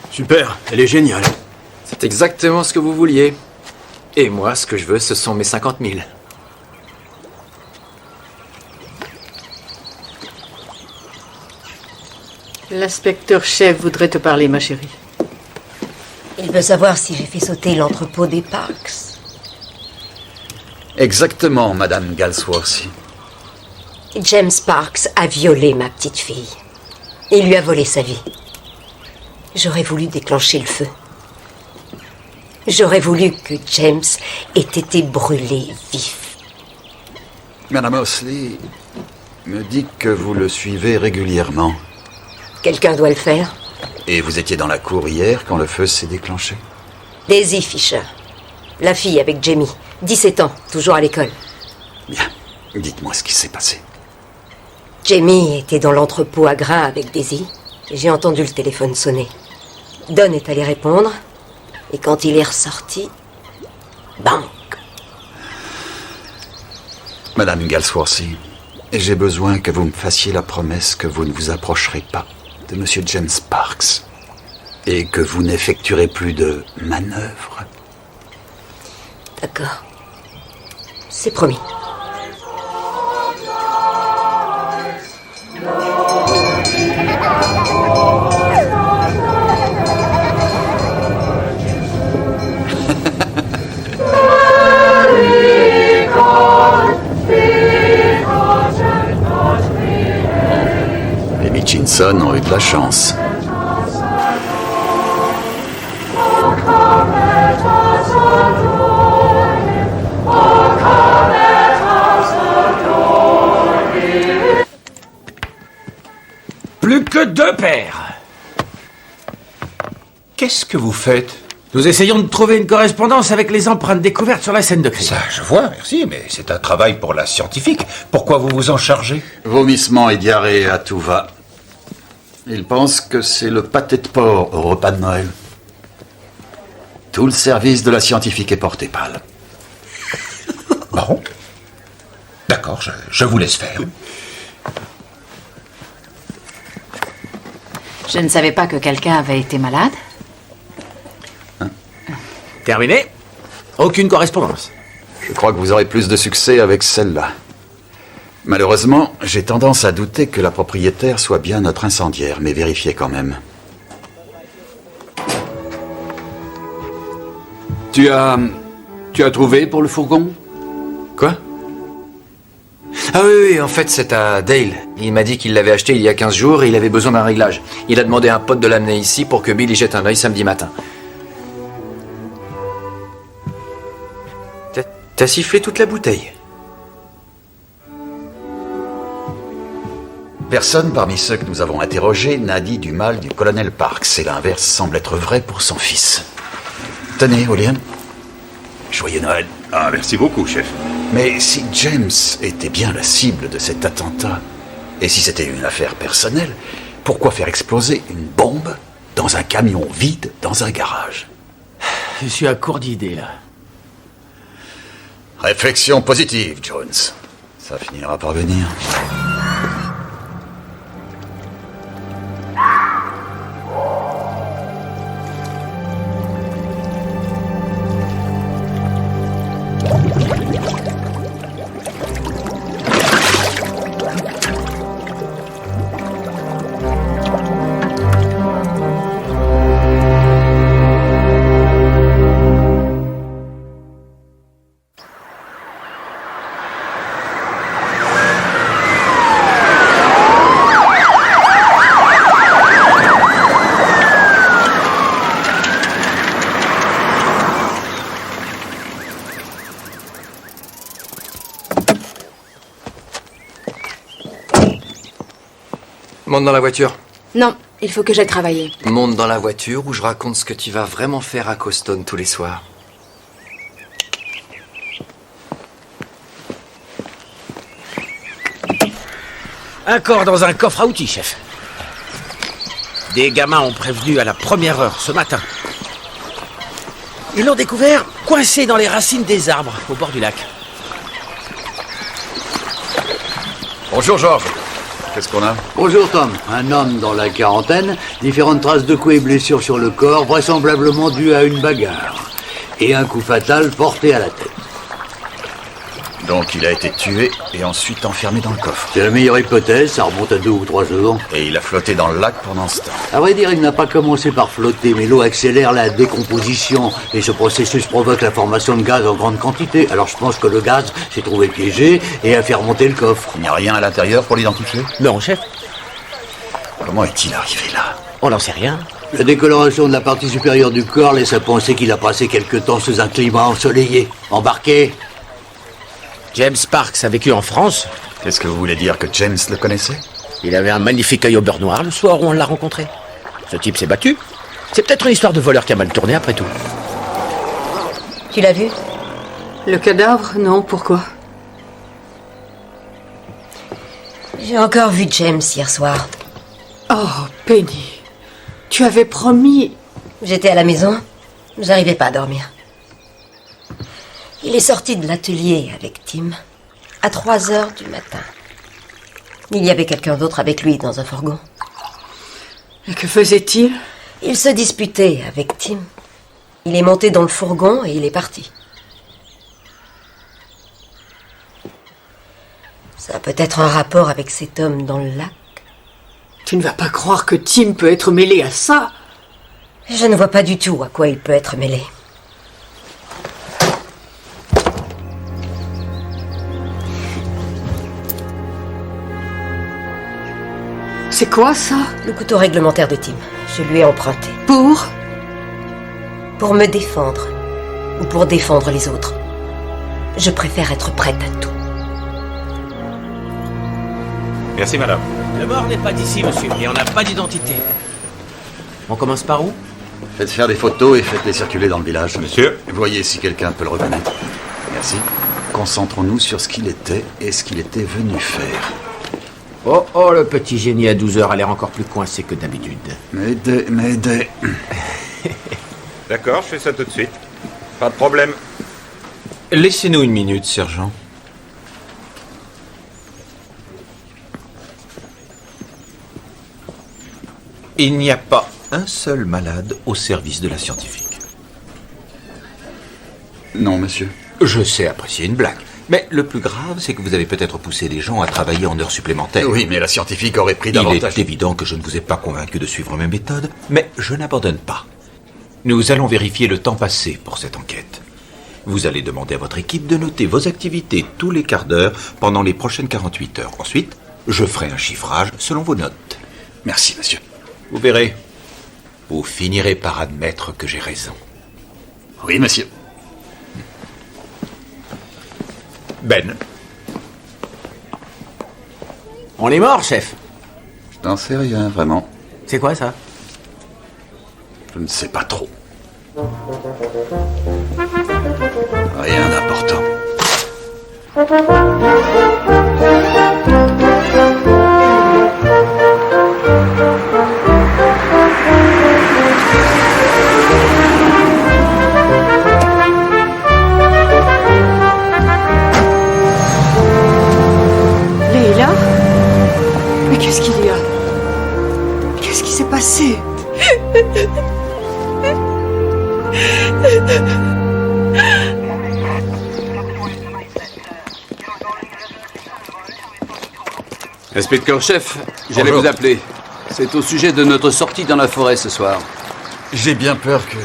Super, elle est géniale. C'est exactement ce que vous vouliez. Et moi, ce que je veux, ce sont mes 50 000. L'inspecteur-chef voudrait te parler, ma chérie. Il veut savoir si j'ai fait sauter l'entrepôt des Parks. Exactement, Madame Galsworthy. James Parks a violé ma petite fille. Et lui a volé sa vie. J'aurais voulu déclencher le feu. J'aurais voulu que James ait été brûlé vif. Madame Osley me dit que vous le suivez régulièrement. Quelqu'un doit le faire. Et vous étiez dans la cour hier quand le feu s'est déclenché? Daisy Fisher. La fille avec Jamie. 17 ans, toujours à l'école. Bien. Dites-moi ce qui s'est passé. Jamie était dans l'entrepôt à grains avec Daisy. J'ai entendu le téléphone sonner. Don est allé répondre. Et quand il est ressorti... Bang! Madame Galsworthy, j'ai besoin que vous me fassiez la promesse que vous ne vous approcherez pas de Monsieur James Parks et que vous n'effectuerez plus de manœuvres. D'accord. C'est promis. Les Mitchinson ont eu de la chance. Plus que 2 paires. Qu'est-ce que vous faites? Nous essayons de trouver une correspondance avec les empreintes découvertes sur la scène de crime. Ça, je vois, merci, mais c'est un travail pour la scientifique. Pourquoi vous vous en chargez? Vomissements et diarrhée à tout va. Il pense que c'est le pâté de porc au repas de Noël. Tout le service de la scientifique est porté pâle. Bon. D'accord, je vous laisse faire. Je ne savais pas que quelqu'un avait été malade. Terminé. Aucune correspondance. Je crois que vous aurez plus de succès avec celle-là. Malheureusement, j'ai tendance à douter que la propriétaire soit bien notre incendiaire, mais vérifiez quand même. Tu as trouvé pour le fourgon? Quoi? Ah oui, en fait, c'est à Dale. Il m'a dit qu'il l'avait acheté il y a 15 jours et il avait besoin d'un réglage. Il a demandé à un pote de l'amener ici pour que Bill y jette un œil samedi matin. T'as sifflé toute la bouteille. Personne parmi ceux que nous avons interrogés n'a dit du mal du colonel Parks, et l'inverse semble être vrai pour son fils. Tenez, William. Joyeux Noël. Ah, merci beaucoup, chef. Mais si James était bien la cible de cet attentat, et si c'était une affaire personnelle, pourquoi faire exploser une bombe dans un camion vide dans un garage? Je suis à court d'idées, là. Réflexion positive, Jones. Ça finira par venir. Monte dans la voiture. Non, il faut que j'aille travailler. Monte dans la voiture où je raconte ce que tu vas vraiment faire à Costone tous les soirs. Un corps dans un coffre à outils, chef. Des gamins ont prévenu à la première heure ce matin. Ils l'ont découvert coincé dans les racines des arbres au bord du lac. Bonjour, Georges. Qu'est-ce qu'on a? Bonjour Tom, un homme dans la quarantaine, différentes traces de coups et blessures sur le corps, vraisemblablement dues à une bagarre, et un coup fatal porté à la tête. Donc il a été tué et ensuite enfermé dans le coffre. C'est la meilleure hypothèse, ça remonte à 2 ou 3 jours. Et il a flotté dans le lac pendant ce temps. À vrai dire, il n'a pas commencé par flotter, mais l'eau accélère la décomposition, et ce processus provoque la formation de gaz en grande quantité. Alors je pense que le gaz s'est trouvé piégé et a fait remonter le coffre. Il n'y a rien à l'intérieur pour l'identifier? Non, chef. Comment est-il arrivé là? On n'en sait rien. La décoloration de la partie supérieure du corps laisse à penser qu'il a passé quelque temps sous un climat ensoleillé. Embarqué. James Parks a vécu en France. Qu'est-ce que vous voulez dire, que James le connaissait? Il avait un magnifique œil au beurre noir le soir où on l'a rencontré. Ce type s'est battu. C'est peut-être une histoire de voleur qui a mal tourné après tout. Tu l'as vu? Le cadavre? Non, pourquoi? J'ai encore vu James hier soir. Oh, Penny. Tu avais promis... J'étais à la maison. J'arrivais pas à dormir. Il est sorti de l'atelier avec Tim à 3h du matin. Il y avait quelqu'un d'autre avec lui dans un fourgon. Et que faisait-il? Il se disputait avec Tim. Il est monté dans le fourgon et il est parti. Ça a peut-être un rapport avec cet homme dans le lac. Tu ne vas pas croire que Tim peut être mêlé à ça? Je ne vois pas du tout à quoi il peut être mêlé. C'est quoi ça? Le couteau réglementaire de Tim. Je lui ai emprunté. Pour? Pour me défendre. Ou pour défendre les autres. Je préfère être prête à tout. Merci, madame. Le mort n'est pas d'ici, monsieur, et on n'a pas d'identité. On commence par où? Faites faire des photos et faites-les circuler dans le village. Monsieur. Voyez si quelqu'un peut le reconnaître. Merci. Concentrons-nous sur ce qu'il était et ce qu'il était venu faire. Oh, le petit génie à 12h a l'air encore plus coincé que d'habitude. M'aidez. D'accord, je fais ça tout de suite. Pas de problème. Laissez-nous une minute, sergent. Il n'y a pas un seul malade au service de la scientifique. Non, monsieur. Je sais apprécier une blague. Mais le plus grave, c'est que vous avez peut-être poussé les gens à travailler en heures supplémentaires. Oui, mais la scientifique aurait pris davantage... Il est évident que je ne vous ai pas convaincu de suivre mes méthodes, mais je n'abandonne pas. Nous allons vérifier le temps passé pour cette enquête. Vous allez demander à votre équipe de noter vos activités tous les quarts d'heure pendant les prochaines 48 heures. Ensuite, je ferai un chiffrage selon vos notes. Merci, monsieur. Vous verrez, vous finirez par admettre que j'ai raison. Oui, monsieur. Ben. On est mort, chef. Je n'en sais rien, vraiment. C'est quoi, ça? Je ne sais pas trop. Rien d'important. Leila? Mais qu'est-ce qu'il y a? Qu'est-ce qui s'est passé? Inspecteur-chef, j'allais vous appeler. C'est au sujet de notre sortie dans la forêt ce soir. J'ai bien peur que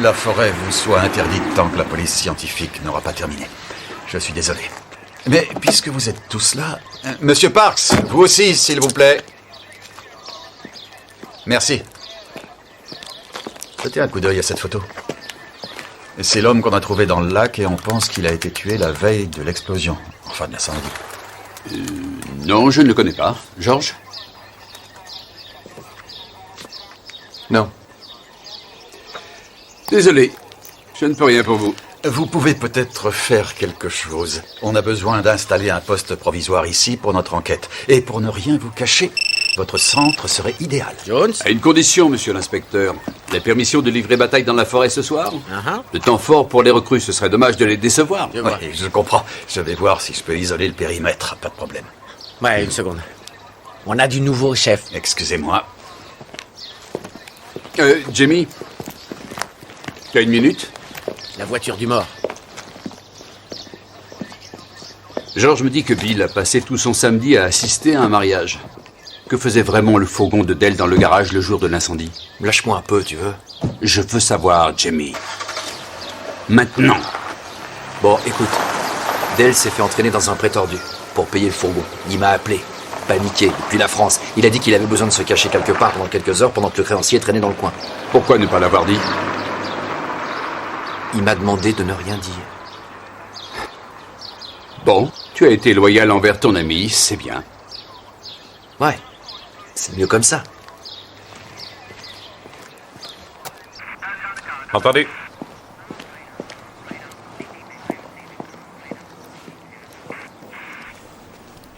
la forêt vous soit interdite tant que la police scientifique n'aura pas terminé. Je suis désolé. Mais puisque vous êtes tous là... Monsieur Parks, vous aussi, s'il vous plaît. Merci. Jetez un coup d'œil à cette photo. C'est l'homme qu'on a trouvé dans le lac et on pense qu'il a été tué la veille de l'explosion. Enfin, de l'incendie. Non, je ne le connais pas. Georges? Non. Désolé, je ne peux rien pour vous. Vous pouvez peut-être faire quelque chose. On a besoin d'installer un poste provisoire ici pour notre enquête. Et pour ne rien vous cacher, votre centre serait idéal. Jones? À une condition, monsieur l'inspecteur. La permission de livrer bataille dans la forêt ce soir? Le temps fort pour les recrues, ce serait dommage de les décevoir. Oui, je comprends. Je vais voir si je peux isoler le périmètre. Pas de problème. Ouais, une seconde. On a du nouveau, chef. Excusez-moi. Jamie, tu as une minute? La voiture du mort. Georges me dit que Bill a passé tout son samedi à assister à un mariage. Que faisait vraiment le fourgon de Dell dans le garage le jour de l'incendie? Lâche-moi un peu, tu veux? Je veux savoir, Jamie. Maintenant. Bon, écoute. Dell s'est fait entraîner dans un pré tordu pour payer le fourgon. Il m'a appelé. paniqué, depuis la France. Il a dit qu'il avait besoin de se cacher quelque part pendant quelques heures pendant que le créancier traînait dans le coin. Pourquoi ne pas l'avoir dit? Il m'a demandé de ne rien dire. Bon, tu as été loyal envers ton ami, c'est bien. Ouais, c'est mieux comme ça. Entendu.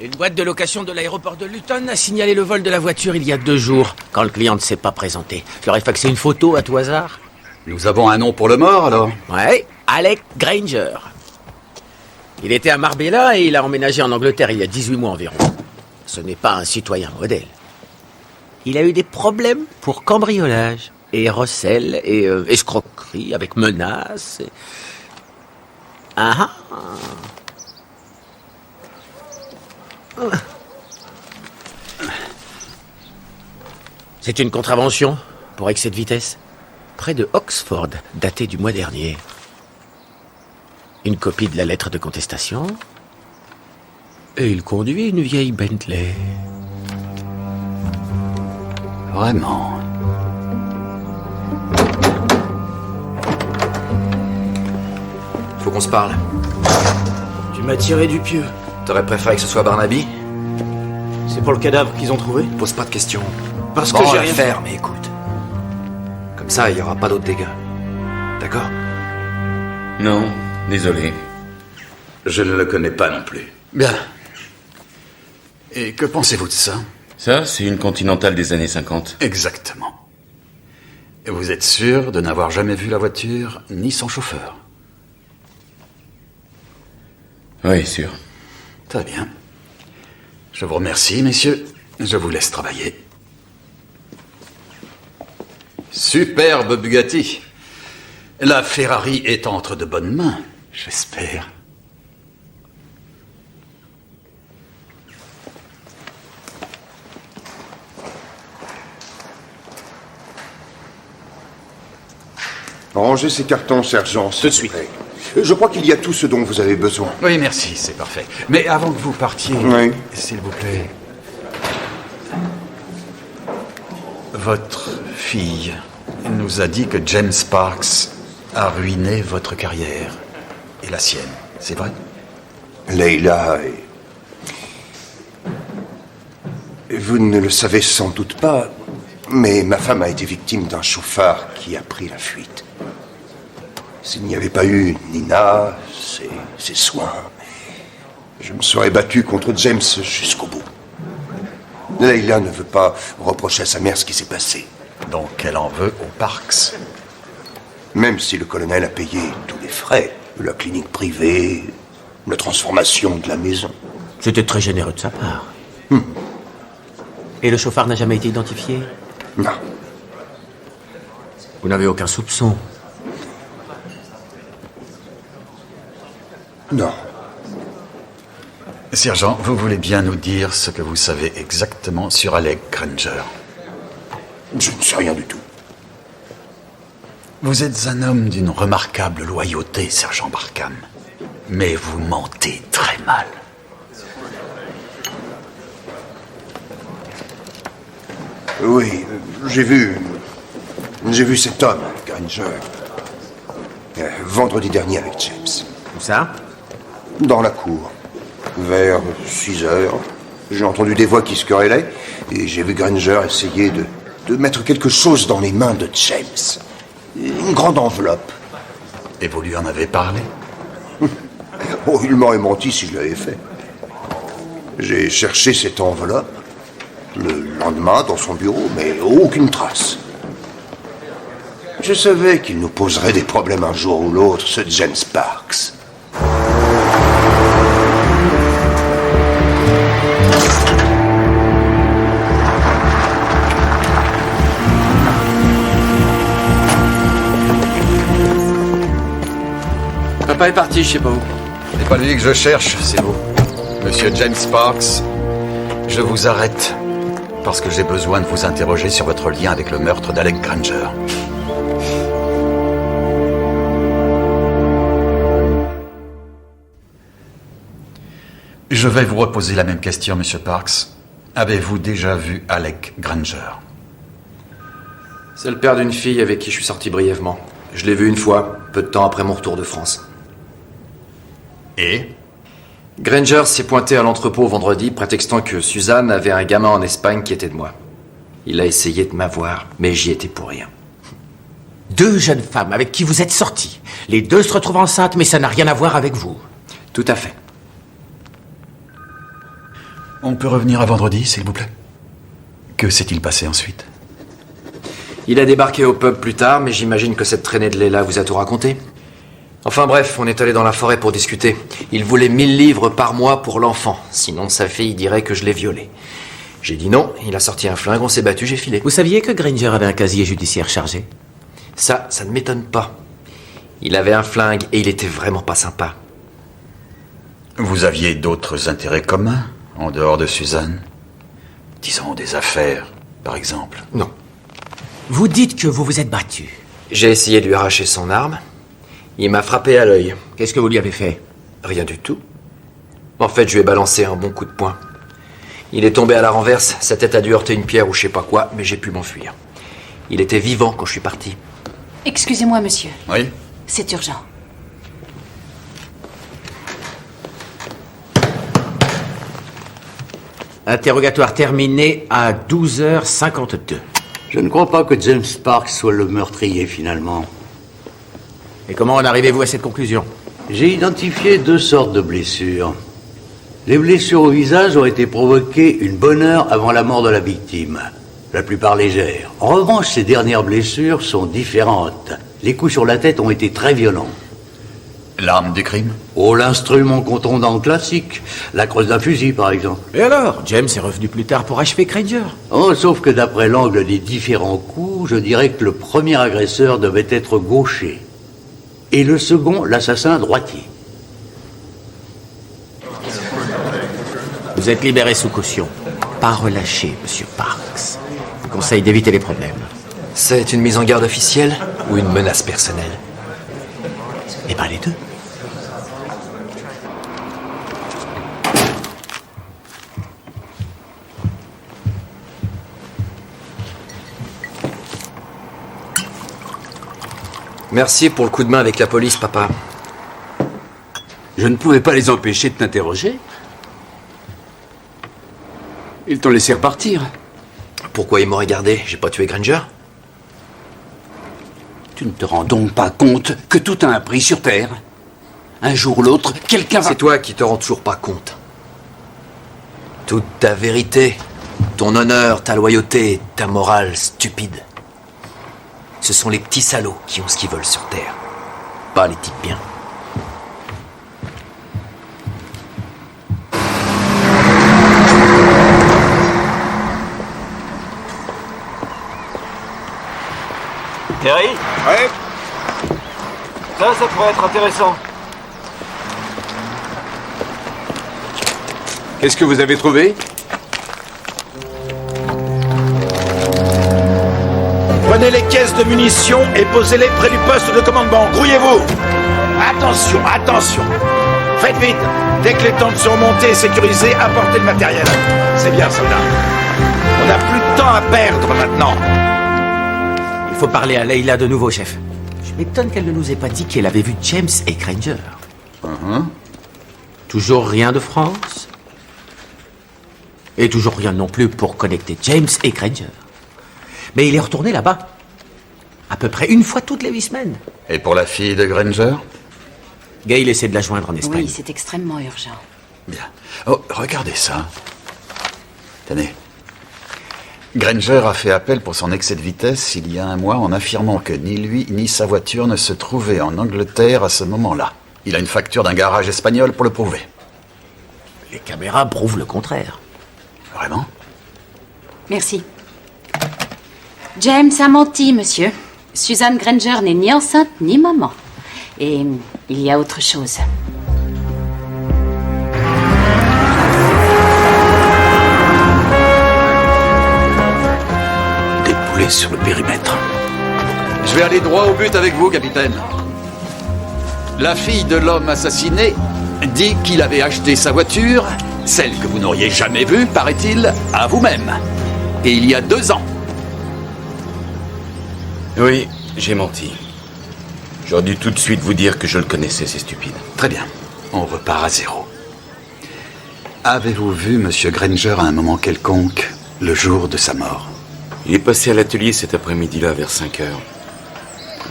Une boîte de location de l'aéroport de Luton a signalé le vol de la voiture il y a 2 jours, quand le client ne s'est pas présenté. Je leur ai faxé une photo à tout hasard. Nous avons un nom pour le mort, alors? Ouais, Alec Granger. Il était à Marbella et il a emménagé en Angleterre il y a 18 mois environ. Ce n'est pas un citoyen modèle. Il a eu des problèmes pour cambriolage, et recel, et escroquerie, avec menaces. Ah ah. C'est une contravention pour excès de vitesse. Près de Oxford, datée du mois dernier. Une copie de la lettre de contestation. Et il conduit une vieille Bentley. Vraiment? Faut qu'on se parle. Tu m'as tiré du pieu. T'aurais préféré que ce soit Barnaby? C'est pour le cadavre qu'ils ont trouvé? Pose pas de questions. Parce que j'ai rien fait. Mais écoute. Comme ça, il n'y aura pas d'autres dégâts. D'accord? Non, désolé. Je ne le connais pas non plus. Bien. Et que pensez-vous de ça? Ça, c'est une Continentale des années 50. Exactement. Et vous êtes sûr de n'avoir jamais vu la voiture, ni son chauffeur? Oui, sûr. Très bien. Je vous remercie, messieurs. Je vous laisse travailler. Superbe Bugatti. La Ferrari est entre de bonnes mains, j'espère. Rangez ces cartons, sergent. Tout de suite. Je crois qu'il y a tout ce dont vous avez besoin. Oui, merci, c'est parfait. Mais avant que vous partiez, oui, s'il vous plaît. Votre fille nous a dit que James Sparks a ruiné votre carrière et la sienne, c'est vrai? Leila Vous ne le savez sans doute pas, mais ma femme a été victime d'un chauffard qui a pris la fuite. S'il n'y avait pas eu Nina, ses soins, je me serais battu contre James jusqu'au bout. Leila ne veut pas reprocher à sa mère ce qui s'est passé. Donc elle en veut aux Parks. Même si le colonel a payé tous les frais, la clinique privée, la transformation de la maison. C'était très généreux de sa part. Et le chauffard n'a jamais été identifié? Non. Vous n'avez aucun soupçon? Non. Sergent, vous voulez bien nous dire ce que vous savez exactement sur Alec Granger? Je ne sais rien du tout. Vous êtes un homme d'une remarquable loyauté, sergent Barkham. Mais vous mentez très mal. Oui, j'ai vu cet homme, Granger, vendredi dernier avec James. Où ça? Dans la cour. Vers 6 heures, j'ai entendu des voix qui se querellaient et j'ai vu Granger essayer de mettre quelque chose dans les mains de James. Une grande enveloppe. Et vous lui en avez parlé? Oh, il m'aurait menti si je l'avais fait. J'ai cherché cette enveloppe le lendemain dans son bureau, mais aucune trace. Je savais qu'il nous poserait des problèmes un jour ou l'autre, ce James Sparks. Papa est parti, je sais pas où. C'est pas lui que je cherche, c'est vous. Monsieur James Sparks, je vous arrête parce que j'ai besoin de vous interroger sur votre lien avec le meurtre d'Alec Granger. Je vais vous reposer la même question, monsieur Parks. Avez-vous déjà vu Alec Granger? C'est le père d'une fille avec qui je suis sorti brièvement. Je l'ai vu une fois, peu de temps après mon retour de France. Et? Granger s'est pointé à l'entrepôt vendredi, prétextant que Suzanne avait un gamin en Espagne qui était de moi. Il a essayé de m'avoir, mais j'y étais pour rien. 2 jeunes femmes avec qui vous êtes sortis. Les 2 se retrouvent enceintes, mais ça n'a rien à voir avec vous. Tout à fait. On peut revenir à vendredi, s'il vous plaît? Que s'est-il passé ensuite? Il a débarqué au pub plus tard, mais j'imagine que cette traînée de Leila vous a tout raconté. Enfin bref, on est allé dans la forêt pour discuter. Il voulait 1000 livres par mois pour l'enfant, sinon sa fille dirait que je l'ai violé. J'ai dit non, il a sorti un flingue, on s'est battu, j'ai filé. Vous saviez que Granger avait un casier judiciaire chargé? Ça ne m'étonne pas. Il avait un flingue et il était vraiment pas sympa. Vous aviez d'autres intérêts communs, en dehors de Suzanne? Disons des affaires, par exemple. Non. Vous dites que vous vous êtes battu. J'ai essayé de lui arracher son arme. Il m'a frappé à l'œil. Qu'est-ce que vous lui avez fait? Rien du tout. En fait, je lui ai balancé un bon coup de poing. Il est tombé à la renverse, sa tête a dû heurter une pierre ou je sais pas quoi, mais j'ai pu m'enfuir. Il était vivant quand je suis parti. Excusez-moi, monsieur. Oui? C'est urgent. Interrogatoire terminé à 12h52. Je ne crois pas que James Parks soit le meurtrier, finalement. Et comment en arrivez-vous à cette conclusion? J'ai identifié 2 sortes de blessures. Les blessures au visage ont été provoquées une bonne heure avant la mort de la victime, la plupart légères. En revanche, ces dernières blessures sont différentes. Les coups sur la tête ont été très violents. L'arme du crime? Oh, l'instrument contondant classique. La crosse d'un fusil, par exemple. Et alors? James est revenu plus tard pour achever Granger. Oh, sauf que d'après l'angle des différents coups, je dirais que le premier agresseur devait être gaucher. Et le second, l'assassin, droitier. Vous êtes libéré sous caution. Pas relâché, monsieur Parks. Je vous conseille d'éviter les problèmes. C'est une mise en garde officielle ou une menace personnelle? Eh ben, les deux. Merci pour le coup de main avec la police, papa. Je ne pouvais pas les empêcher de t'interroger. Ils t'ont laissé repartir. Pourquoi ils m'ont regardé? J'ai pas tué Granger? Tu ne te rends donc pas compte que tout a un prix sur Terre? Un jour ou l'autre, quelqu'un va... C'est toi qui te rends toujours pas compte. Toute ta vérité, ton honneur, ta loyauté, ta morale stupide. Ce sont les petits salauds qui ont ce qu'ils veulent sur Terre. Pas les types bien. Terry? Ouais? Ça pourrait être intéressant. Qu'est-ce que vous avez trouvé? Prenez les caisses de munitions et posez-les près du poste de commandement. Grouillez-vous! Attention, attention! Faites vite! Dès que les tentes sont montées et sécurisées, apportez le matériel. C'est bien, soldat. On n'a plus de temps à perdre maintenant. Il faut parler à Leila de nouveau, chef. Je m'étonne qu'elle ne nous ait pas dit qu'elle avait vu James et Granger. Toujours rien de France? Et toujours rien non plus pour connecter James et Granger. Mais il est retourné là-bas. À peu près une fois toutes les 8 semaines. Et pour la fille de Granger? Gail essaie de la joindre en Espagne. Oui, c'est extrêmement urgent. Bien. Oh, regardez ça. Tenez. Granger a fait appel pour son excès de vitesse il y a un mois en affirmant que ni lui ni sa voiture ne se trouvaient en Angleterre à ce moment-là. Il a une facture d'un garage espagnol pour le prouver. Les caméras prouvent le contraire. Vraiment? Merci. James a menti, monsieur. Suzanne Granger n'est ni enceinte ni maman. Et il y a autre chose. Des poulets sur le périmètre. Je vais aller droit au but avec vous, capitaine. La fille de l'homme assassiné dit qu'il avait acheté sa voiture Celle que vous n'auriez jamais vue, paraît-il, à vous-même. Et il y a 2 ans. Oui, j'ai menti. J'aurais dû tout de suite vous dire que je le connaissais, c'est stupide. Très bien. On repart à 0. Avez-vous vu M. Granger à un moment quelconque, le jour de sa mort? Il est passé à l'atelier cet après-midi-là, vers 5 heures.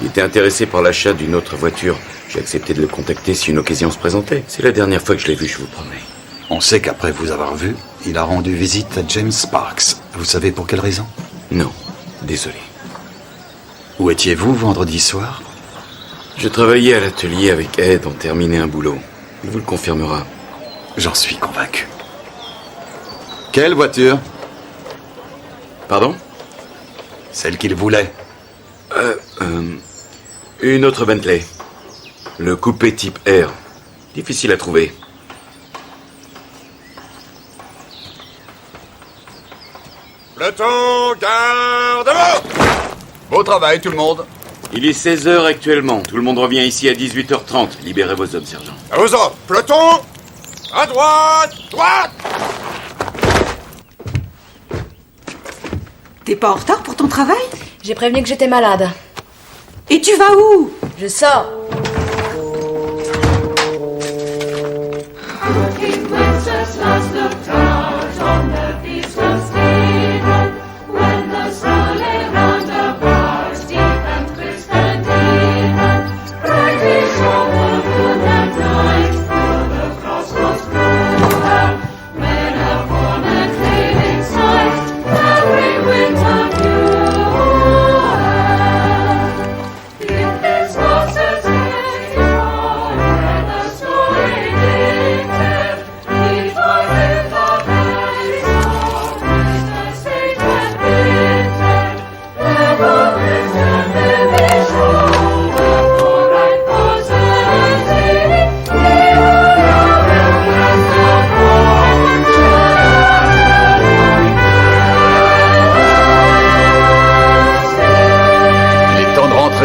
Il était intéressé par l'achat d'une autre voiture. J'ai accepté de le contacter si une occasion se présentait. C'est la dernière fois que je l'ai vu, je vous promets. On sait qu'après vous avoir vu, il a rendu visite à James Sparks. Vous savez pour quelle raison? Non, désolé. Où étiez-vous vendredi soir? Je travaillais à l'atelier avec Ed, on terminait un boulot. Il vous le confirmera. J'en suis convaincu. Quelle voiture? Pardon? Celle qu'il voulait. Une autre Bentley. Le coupé type R. Difficile à trouver. Peloton, garde à vous! Beau travail, tout le monde. Il est 16h actuellement. Tout le monde revient ici à 18h30. Libérez vos hommes, sergent. À vos ordres. Peloton! À droite! Droite! T'es pas en retard pour ton travail? J'ai prévenu que j'étais malade. Et tu vas où? Je sors.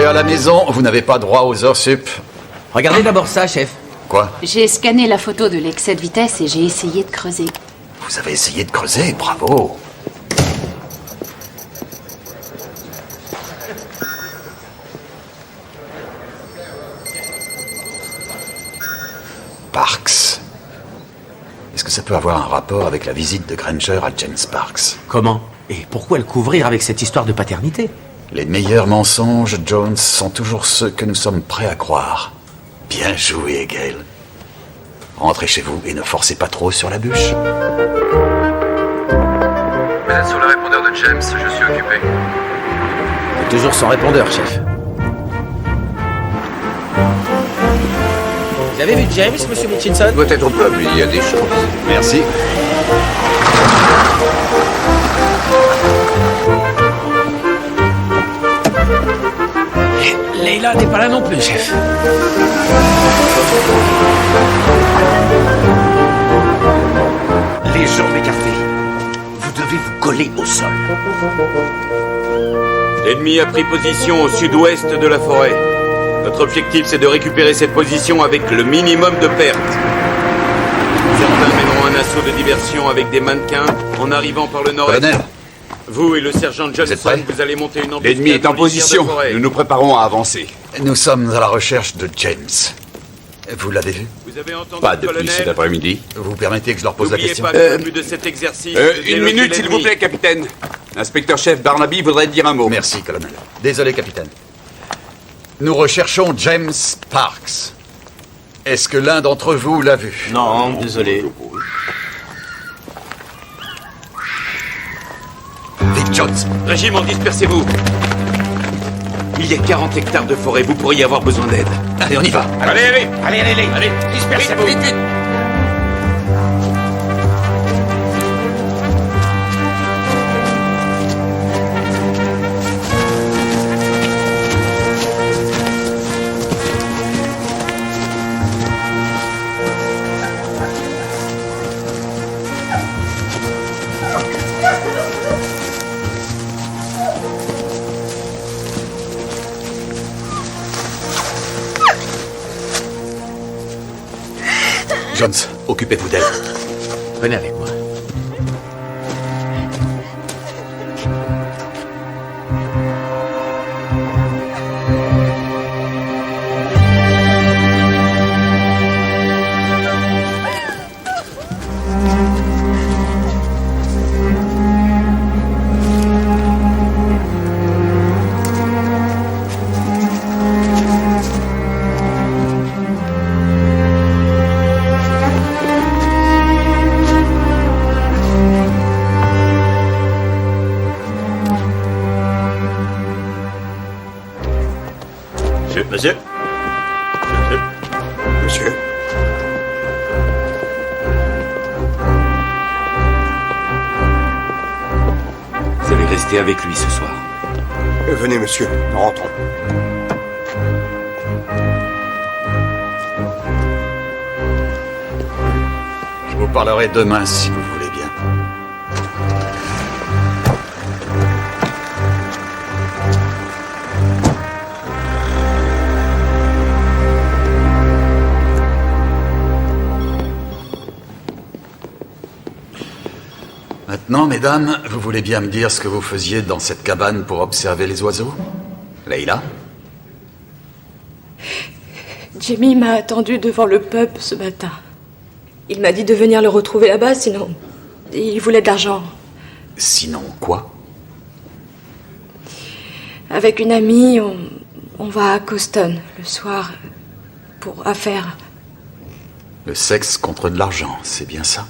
À la maison, vous n'avez pas droit aux heures sup. Regardez d'abord ça, chef. Quoi? J'ai scanné la photo de l'excès de vitesse et j'ai essayé de creuser. Vous avez essayé de creuser, bravo. Parks. Est-ce que ça peut avoir un rapport avec la visite de Granger à James Parks? Comment? Et pourquoi le couvrir avec cette histoire de paternité? Les meilleurs mensonges, Jones, sont toujours ceux que nous sommes prêts à croire. Bien joué, Gale. Rentrez chez vous et ne forcez pas trop sur la bûche. Vous êtes sur le répondeur de James, je suis occupé. C'est toujours son répondeur, chef. Vous avez vu James, monsieur Mitchinson? Peut-être pas, mais il y a des chances. Merci. Leila n'est pas là non plus, chef. Les jambes écartées. Vous devez vous coller au sol. L'ennemi a pris position au sud-ouest de la forêt. Notre objectif, c'est de récupérer cette position avec le minimum de pertes. Certains mèneront un assaut de diversion avec des mannequins en arrivant par le nord-est. Colonel. Vous et le sergent Johnson, vous allez monter une embuscade. L'ennemi est en position. Nous nous préparons à avancer. Nous sommes à la recherche de James. Vous l'avez vu? Vous avez entendu, Pas depuis colonel? cet après-midi. Vous permettez que je leur pose la N'oubliez question? pas que le but de cet exercice, c'est de Une déloger minute, s'il vous l'ennemi. plaît, capitaine. L'inspecteur-chef Barnaby voudrait dire un mot. Merci, colonel. Désolé, capitaine. Nous recherchons James Parks. Est-ce que l'un d'entre vous l'a vu? Non, désolé. Vite, Jones. Régiment, dispersez-vous. Il y a 40 hectares de forêt, vous pourriez avoir besoin d'aide. Allez, on y va. Allez, dispersez-vous. Vite, vite. Jones, occupez-vous d'elle. Venez avec moi. Monsieur. Monsieur. Vous allez rester avec lui ce soir. Venez, monsieur, nous rentrons. Je vous parlerai demain si vous voulez bien. Maintenant, mesdames, vous voulez bien me dire ce que vous faisiez dans cette cabane pour observer les oiseaux? Leila? Jamie m'a attendu devant le pub ce matin. Il m'a dit de venir le retrouver là-bas, sinon... Il voulait de l'argent. Sinon quoi? Avec une amie, on va à Coston le soir pour affaires. Le sexe contre de l'argent, c'est bien ça?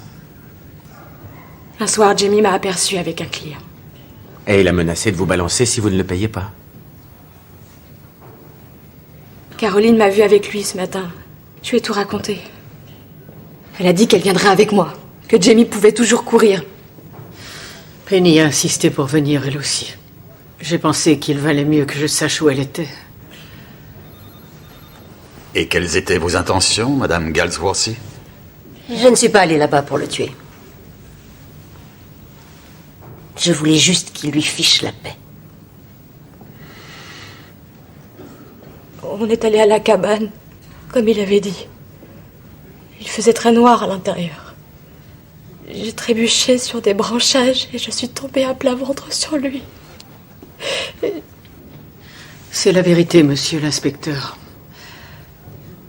Un soir, Jamie m'a aperçu avec un client. Et il a menacé de vous balancer si vous ne le payez pas. Caroline m'a vue avec lui ce matin. Je lui ai tout raconté. Elle a dit qu'elle viendrait avec moi, que Jamie pouvait toujours courir. Penny a insisté pour venir, elle aussi. J'ai pensé qu'il valait mieux que je sache où elle était. Et quelles étaient vos intentions, Madame Galsworthy? Je ne suis pas allée là-bas pour le tuer. Je voulais juste qu'il lui fiche la paix. On est allé à la cabane, comme il avait dit. Il faisait très noir à l'intérieur. J'ai trébuché sur des branchages et je suis tombée à plat ventre sur lui. C'est la vérité, monsieur l'inspecteur.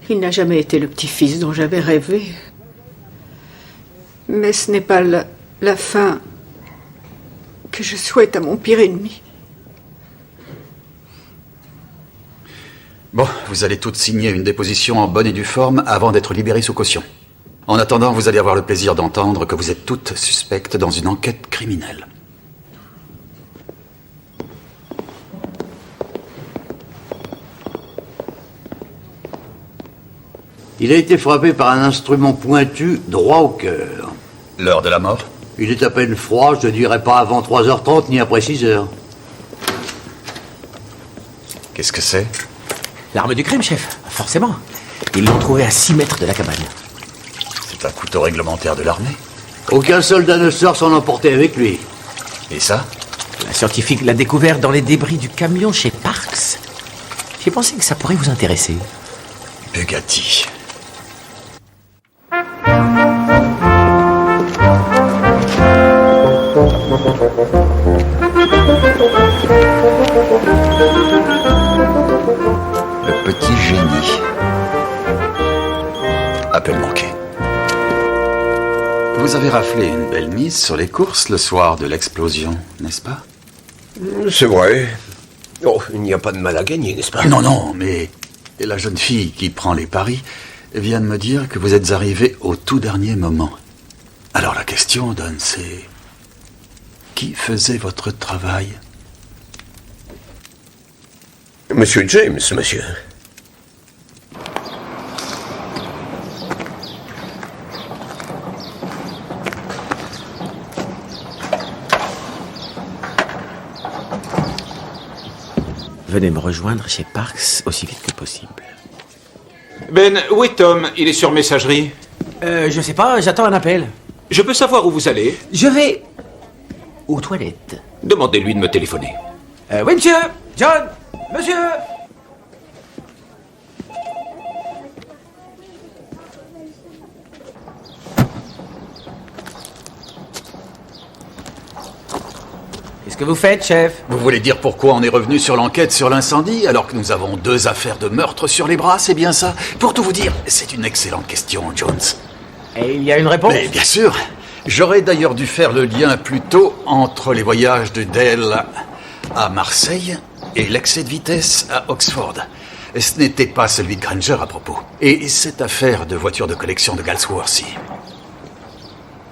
Il n'a jamais été le petit-fils dont j'avais rêvé. Mais ce n'est pas la fin que je souhaite à mon pire ennemi. Bon, vous allez toutes signer une déposition en bonne et due forme avant d'être libérées sous caution. En attendant, vous allez avoir le plaisir d'entendre que vous êtes toutes suspectes dans une enquête criminelle. Il a été frappé par un instrument pointu droit au cœur. L'heure de la mort? Il est à peine froid, je ne dirais pas avant 3h30 ni après 6h. Qu'est-ce que c'est? L'arme du crime, chef, forcément. Ils l'ont trouvé à 6 mètres de la cabane. C'est un couteau réglementaire de l'armée. Aucun soldat ne sort sans l'emporter avec lui. Et ça? La scientifique l'a découvert dans les débris du camion chez Parks. J'ai pensé que ça pourrait vous intéresser. Bugatti. Le petit génie. Appel manqué. Vous avez raflé une belle mise sur les courses le soir de l'explosion, n'est-ce pas? C'est vrai. Oh, il n'y a pas de mal à gagner, n'est-ce pas? Non, non, mais la jeune fille qui prend les paris vient de me dire que vous êtes arrivé au tout dernier moment. Alors la question, Don, c'est... Qui faisait votre travail? Monsieur James, monsieur. Venez me rejoindre chez Parks aussi vite que possible. Ben, où est Tom? Il est sur messagerie. Je sais pas, j'attends un appel. Je peux savoir où vous allez? Je vais... aux toilettes. Demandez-lui de me téléphoner. Oui, monsieur! John! Monsieur! que vous faites, chef? Vous voulez dire pourquoi on est revenu sur l'enquête sur l'incendie alors que nous avons 2 affaires de meurtre sur les bras, c'est bien ça? Pour tout vous dire, c'est une excellente question, Jones. Et il y a une réponse? Mais bien sûr. J'aurais d'ailleurs dû faire le lien plus tôt entre les voyages de Dale à Marseille et l'excès de vitesse à Oxford. Ce n'était pas celui de Granger à propos. Et cette affaire de voiture de collection de Galsworthy.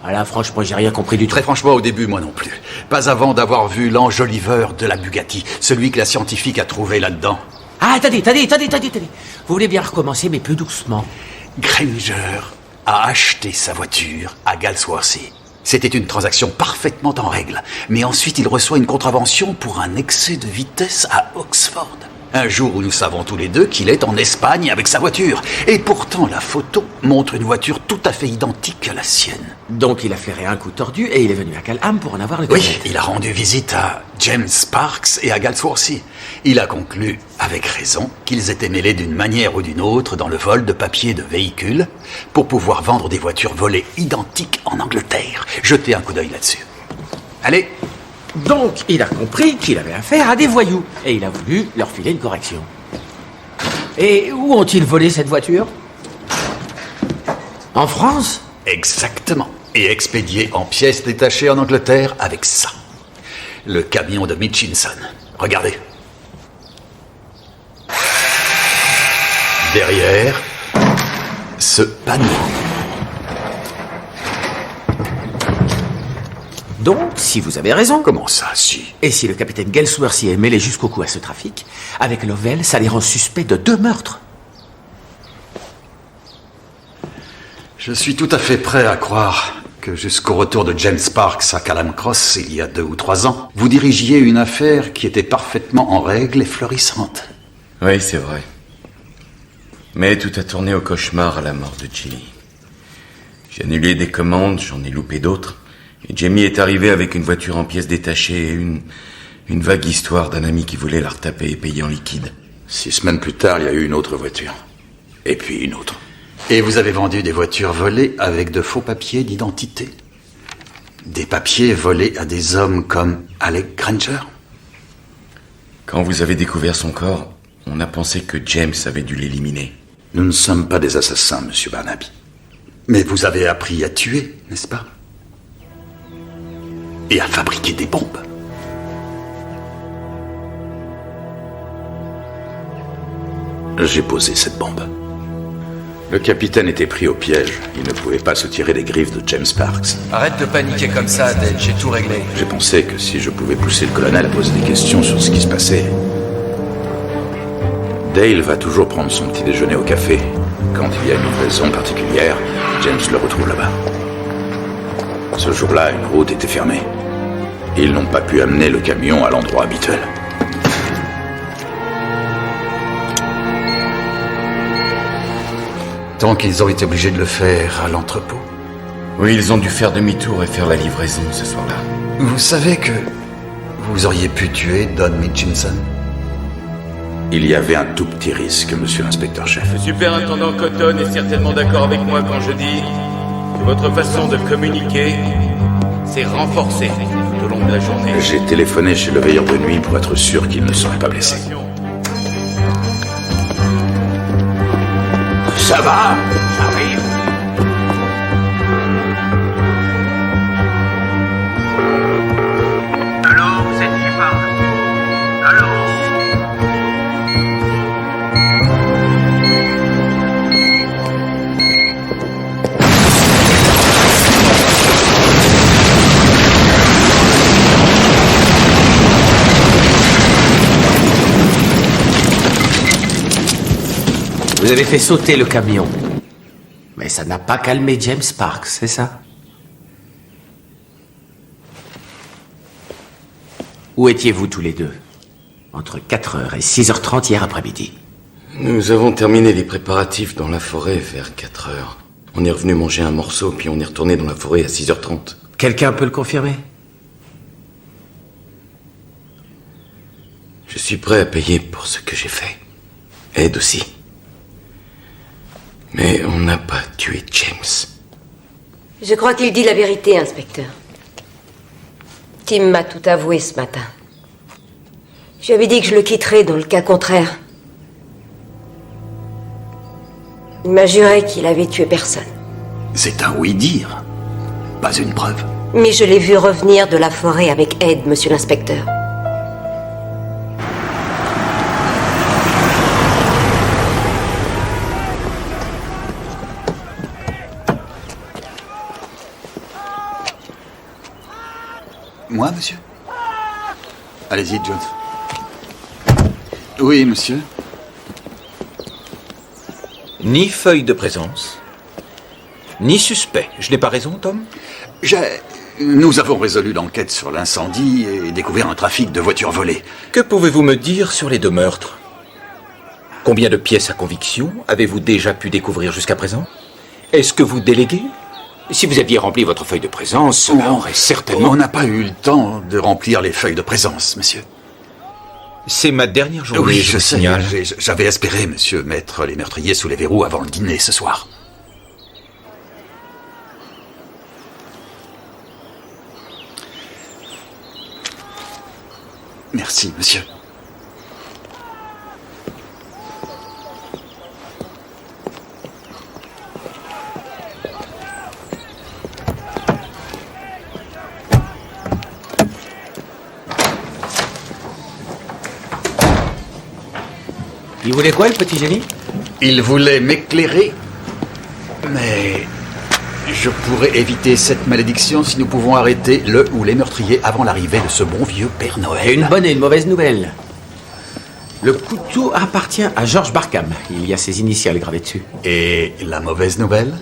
Ah là, franchement, j'ai rien compris du tout. Très franchement, au début, moi non plus. Pas avant d'avoir vu l'enjoliveur de la Bugatti, celui que la scientifique a trouvé là-dedans. Ah, attendez. Vous voulez bien recommencer, mais plus doucement. Granger a acheté sa voiture à Galsworthy. C'était une transaction parfaitement en règle. Mais ensuite, il reçoit une contravention pour un excès de vitesse à Oxford. Un jour où nous savons tous les deux qu'il est en Espagne avec sa voiture. Et pourtant, la photo montre une voiture tout à fait identique à la sienne. Donc il a flairé un coup tordu et il est venu à Calham pour en avoir le Oui, il a rendu visite à James Sparks et à Galsworthy. Il a conclu, avec raison, qu'ils étaient mêlés d'une manière ou d'une autre dans le vol de papier de véhicules pour pouvoir vendre des voitures volées identiques en Angleterre. Jetez un coup d'œil là-dessus. Allez. Donc, il a compris qu'il avait affaire à des voyous, et il a voulu leur filer une correction. Et où ont-ils volé cette voiture? En France? Exactement. Et expédié en pièces détachées en Angleterre avec ça. Le camion de Mitchinson. Regardez. Derrière, ce panneau. Donc, si vous avez raison... Comment ça, si? Et si le capitaine Galsworthy est mêlé jusqu'au cou à ce trafic, avec Lovell, ça les rend suspects de 2 meurtres. Je suis tout à fait prêt à croire que jusqu'au retour de James Sparks à Calham Cross, il y a 2 ou 3 ans, vous dirigiez une affaire qui était parfaitement en règle et florissante. Oui, c'est vrai. Mais tout a tourné au cauchemar à la mort de Jilly. J'ai annulé des commandes, j'en ai loupé d'autres. Et Jamie est arrivé avec une voiture en pièces détachées et une vague histoire d'un ami qui voulait la retaper et payer en liquide. 6 semaines plus tard, il y a eu une autre voiture. Et puis une autre. Et vous avez vendu des voitures volées avec de faux papiers d'identité? Des papiers volés à des hommes comme Alec Granger? Quand vous avez découvert son corps, on a pensé que James avait dû l'éliminer. Nous ne sommes pas des assassins, monsieur Barnaby. Mais vous avez appris à tuer, n'est-ce pas? Et à fabriquer des bombes. J'ai posé cette bombe. Le capitaine était pris au piège. Il ne pouvait pas se tirer des griffes de James Sparks. Arrête de paniquer comme ça, Dale, j'ai tout réglé. J'ai pensé que si je pouvais pousser le colonel à poser des questions sur ce qui se passait... Dale va toujours prendre son petit déjeuner au café. Quand il y a une raison particulière, James le retrouve là-bas. Ce jour-là, une route était fermée. Ils n'ont pas pu amener le camion à l'endroit habituel. Donc ils ont été obligés de le faire à l'entrepôt. Oui, ils ont dû faire demi-tour et faire la livraison ce soir-là. Vous savez que vous auriez pu tuer Don Mitchinson? Il y avait un tout petit risque, monsieur l'inspecteur-chef. Le superintendant Cotton est certainement d'accord avec moi quand je dis que votre façon de communiquer s'est renforcée tout au long de la journée. J'ai téléphoné chez le veilleur de nuit pour être sûr qu'il ne serait pas blessé. Ça va? J'arrive. Allô, vous êtes qui parle? Allô? Vous avez fait sauter le camion. Mais ça n'a pas calmé James Sparks, c'est ça? Où étiez-vous tous les deux? Entre 4h et 6h30 hier après-midi. Nous avons terminé les préparatifs dans la forêt vers 4h. On est revenu manger un morceau, puis on est retourné dans la forêt à 6h30. Quelqu'un peut le confirmer? Je suis prêt à payer pour ce que j'ai fait. Ed aussi. Mais on n'a pas tué James. Je crois qu'il dit la vérité, inspecteur. Tim m'a tout avoué ce matin. Je lui avais dit que je le quitterais dans le cas contraire. Il m'a juré qu'il avait tué personne. C'est un oui-dire, pas une preuve. Mais je l'ai vu revenir de la forêt avec Ed, monsieur l'inspecteur. Moi, monsieur? Allez-y, Jones. Oui, monsieur. Ni feuille de présence, ni suspect. Je n'ai pas raison, Tom? Nous avons résolu l'enquête sur l'incendie et découvert un trafic de voitures volées. Que pouvez-vous me dire sur les 2 meurtres? Combien de pièces à conviction avez-vous déjà pu découvrir jusqu'à présent? Est-ce que vous déléguez? Si vous aviez rempli votre feuille de présence, cela aurait certainement... On n'a pas eu le temps de remplir les feuilles de présence, monsieur. C'est ma dernière journée, Oui, je je vous sais. signale. J'avais espéré, monsieur, mettre les meurtriers sous les verrous avant le dîner ce soir. Merci, monsieur. Il voulait quoi, le petit génie? Il voulait m'éclairer, mais je pourrais éviter cette malédiction si nous pouvons arrêter le ou les meurtriers avant l'arrivée de ce bon vieux Père Noël. Et une bonne et une mauvaise nouvelle. Le couteau appartient à George Barkham. Il y a ses initiales gravées dessus. Et la mauvaise nouvelle?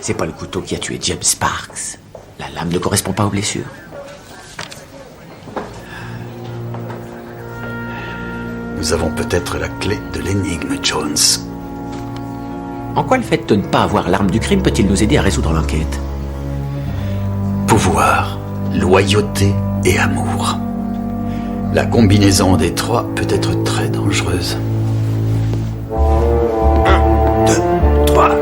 C'est pas le couteau qui a tué James Sparks. La lame ne correspond pas aux blessures. Nous avons peut-être la clé de l'énigme, Jones. En quoi le fait de ne pas avoir l'arme du crime peut-il nous aider à résoudre l'enquête? Pouvoir, loyauté et amour. La combinaison des 3 peut être très dangereuse. 1, 2, 3.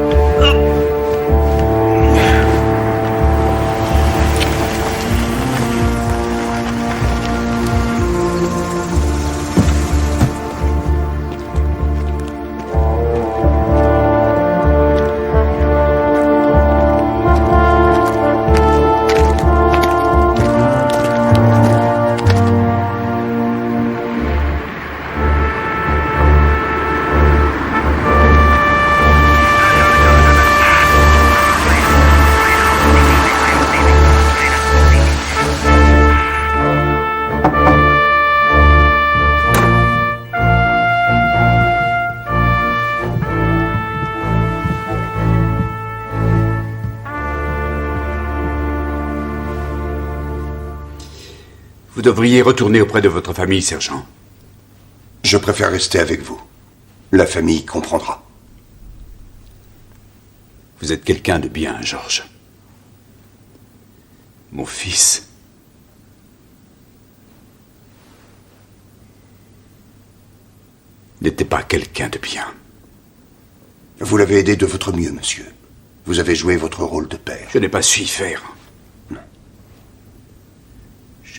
Vous devriez retourner auprès de votre famille, sergent. Je préfère rester avec vous. La famille comprendra. Vous êtes quelqu'un de bien, George. Mon fils. N'était pas quelqu'un de bien. Vous l'avez aidé de votre mieux, monsieur. Vous avez joué votre rôle de père. Je n'ai pas su y faire. Non.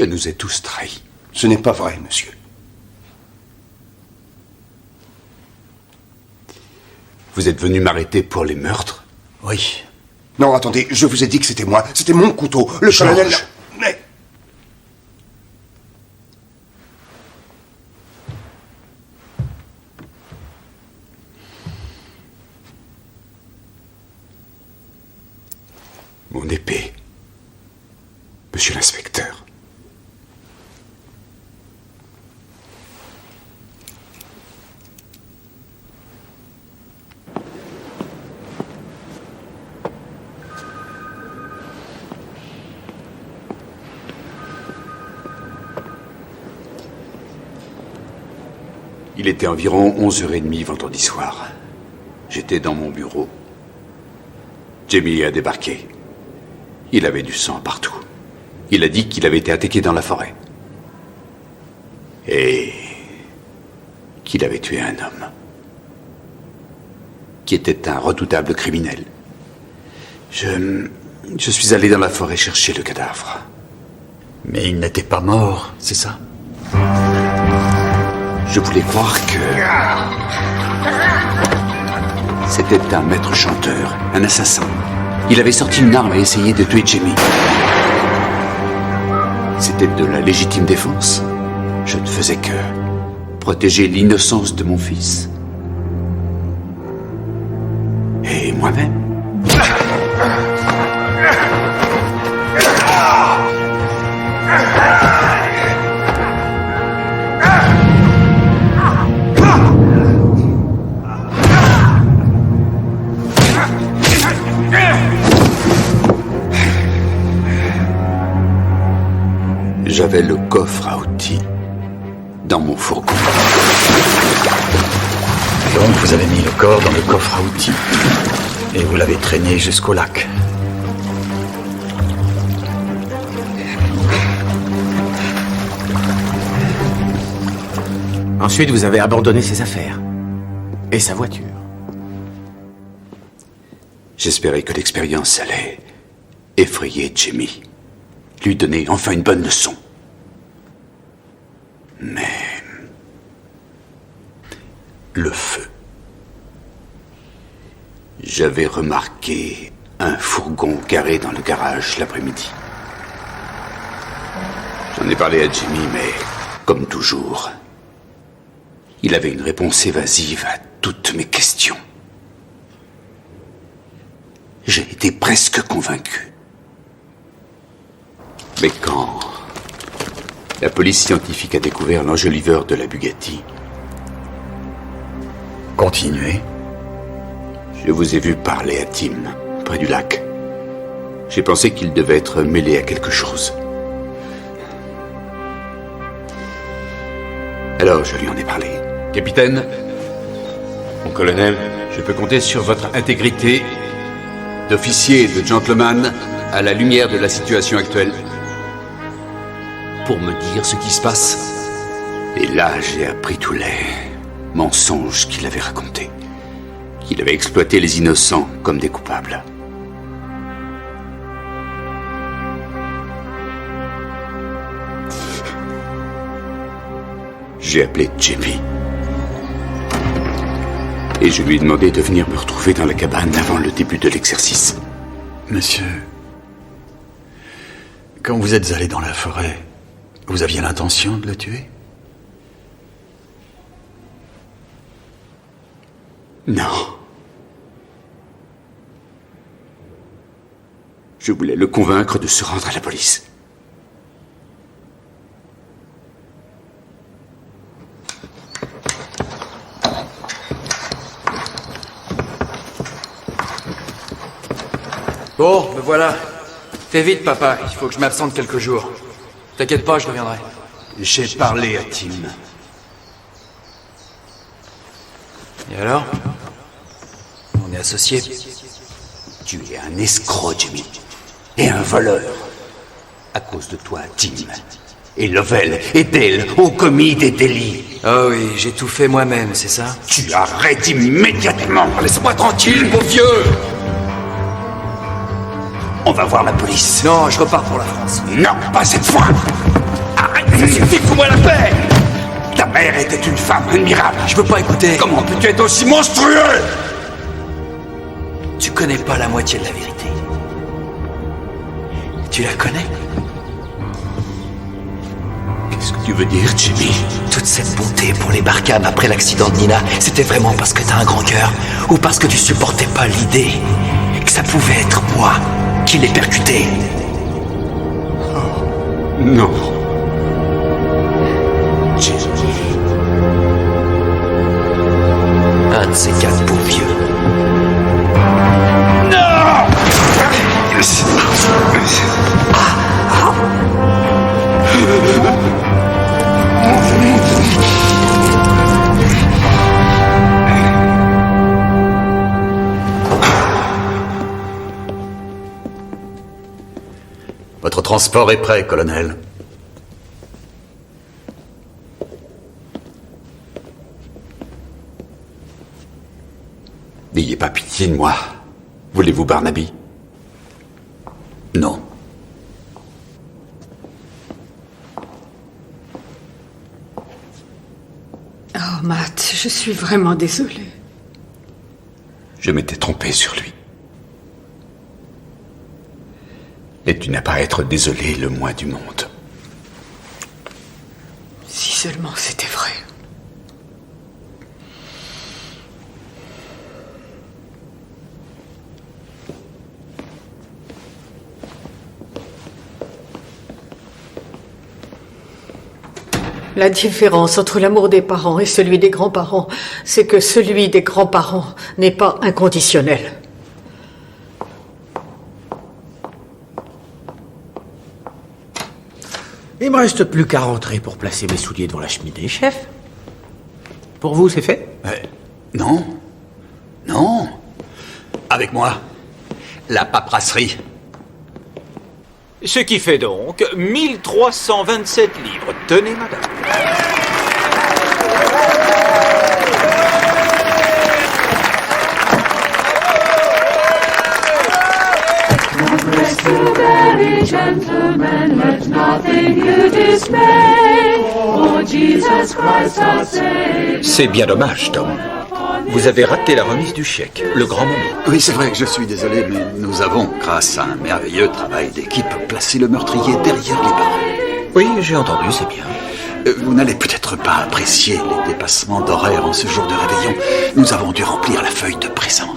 Je nous ai tous trahis. Ce n'est pas vrai, monsieur. Vous êtes venu m'arrêter pour les meurtres? Oui. Non, attendez, je vous ai dit que c'était moi. C'était mon couteau. Le colonel... Mais... Mon épée. Monsieur l'inspecteur. Il était environ 11h30 vendredi soir. J'étais dans mon bureau. Jamie a débarqué. Il avait du sang partout. Il a dit qu'il avait été attaqué dans la forêt. Et qu'il avait tué un homme. Qui était un redoutable criminel. Je suis allé dans la forêt chercher le cadavre. Mais il n'était pas mort, c'est ça? Je voulais croire que... C'était un maître chanteur, un assassin. Il avait sorti une arme et essayé de tuer Jamie. C'était de la légitime défense. Je ne faisais que protéger l'innocence de mon fils. Et moi-même. J'avais le coffre à outils dans mon fourgon. Donc vous avez mis le corps dans le coffre à outils et vous l'avez traîné jusqu'au lac. Ensuite, vous avez abandonné ses affaires. Et sa voiture. J'espérais que l'expérience allait effrayer Jamie. Lui donner enfin une bonne leçon. Mais... le feu. J'avais remarqué un fourgon garé dans le garage l'après-midi. J'en ai parlé à Jimmy, mais comme toujours, il avait une réponse évasive à toutes mes questions. J'ai été presque convaincu. Mais quand la police scientifique a découvert l'enjoliveur de la Bugatti... Continuez. Je vous ai vu parler à Tim, près du lac. J'ai pensé qu'il devait être mêlé à quelque chose. Alors je lui en ai parlé. Capitaine, mon colonel, je peux compter sur votre intégrité D'officier et de gentleman, à la lumière de la situation actuelle. Pour me dire ce qui se passe. Et là, j'ai appris tous les mensonges qu'il avait racontés. Qu'il avait exploité les innocents comme des coupables. J'ai appelé Jamie. Et je lui ai demandé de venir me retrouver dans la cabane avant le début de l'exercice. Monsieur, quand vous êtes allé dans la forêt, vous aviez l'intention de le tuer? Non. Je voulais le convaincre de se rendre à la police. Bon, me voilà. Fais vite, papa. Il faut que je m'absente quelques jours. T'inquiète pas, je reviendrai. J'ai parlé à Tim. Et alors? On est associés. Tu es un escroc, Jimmy. Et un voleur. À cause de toi, Tim. Et Lovell et Dale ont commis des délits. Ah oui, j'ai tout fait moi-même, c'est ça? Tu arrêtes immédiatement. Laisse-moi tranquille, beau vieux! On va voir la police. Non, je repars pour la France. Non, pas cette fois. Arrête, ça suffit, fous-moi la paix. Ta mère était une femme admirable. Je veux pas écouter. Comment peux-tu être aussi monstrueux? Tu connais pas la moitié de la vérité. Tu la connais? Qu'est-ce que tu veux dire, Jimmy? Toute cette bonté pour les Barkham après l'accident de Nina, c'était vraiment parce que t'as un grand cœur? Ou parce que tu supportais pas l'idée que ça pouvait être moi qui l'ai percuté? Oh, non. Jimmy. Un de ces quatre beaux vieux. Non! Votre transport est prêt, colonel. N'ayez pas pitié de moi. Voulez-vous Barnaby? Non. Oh, Matt, je suis vraiment désolée. Je m'étais trompé sur lui. Et tu n'as pas à être désolé le moins du monde. Si seulement c'était vrai. La différence entre l'amour des parents et celui des grands-parents, c'est que celui des grands-parents n'est pas inconditionnel. Il me reste plus qu'à rentrer pour placer mes souliers devant la cheminée, chef. Pour vous, c'est fait? Non. Non. Avec moi. La paperasserie. Ce qui fait donc 1327 livres. Tenez, madame. Gentlemen, let nothing you dismay. Oh, Jesus Christ our Savior. C'est bien dommage, Tom. Vous avez raté la remise du chèque, le grand moment. Oui, c'est vrai que je suis désolé, mais nous avons, grâce à un merveilleux travail d'équipe, placé le meurtrier derrière les barreaux. Oui, j'ai entendu, c'est bien. Vous n'allez peut-être pas apprécier les dépassements d'horaire en ce jour de réveillon. Nous avons dû remplir la feuille de présent.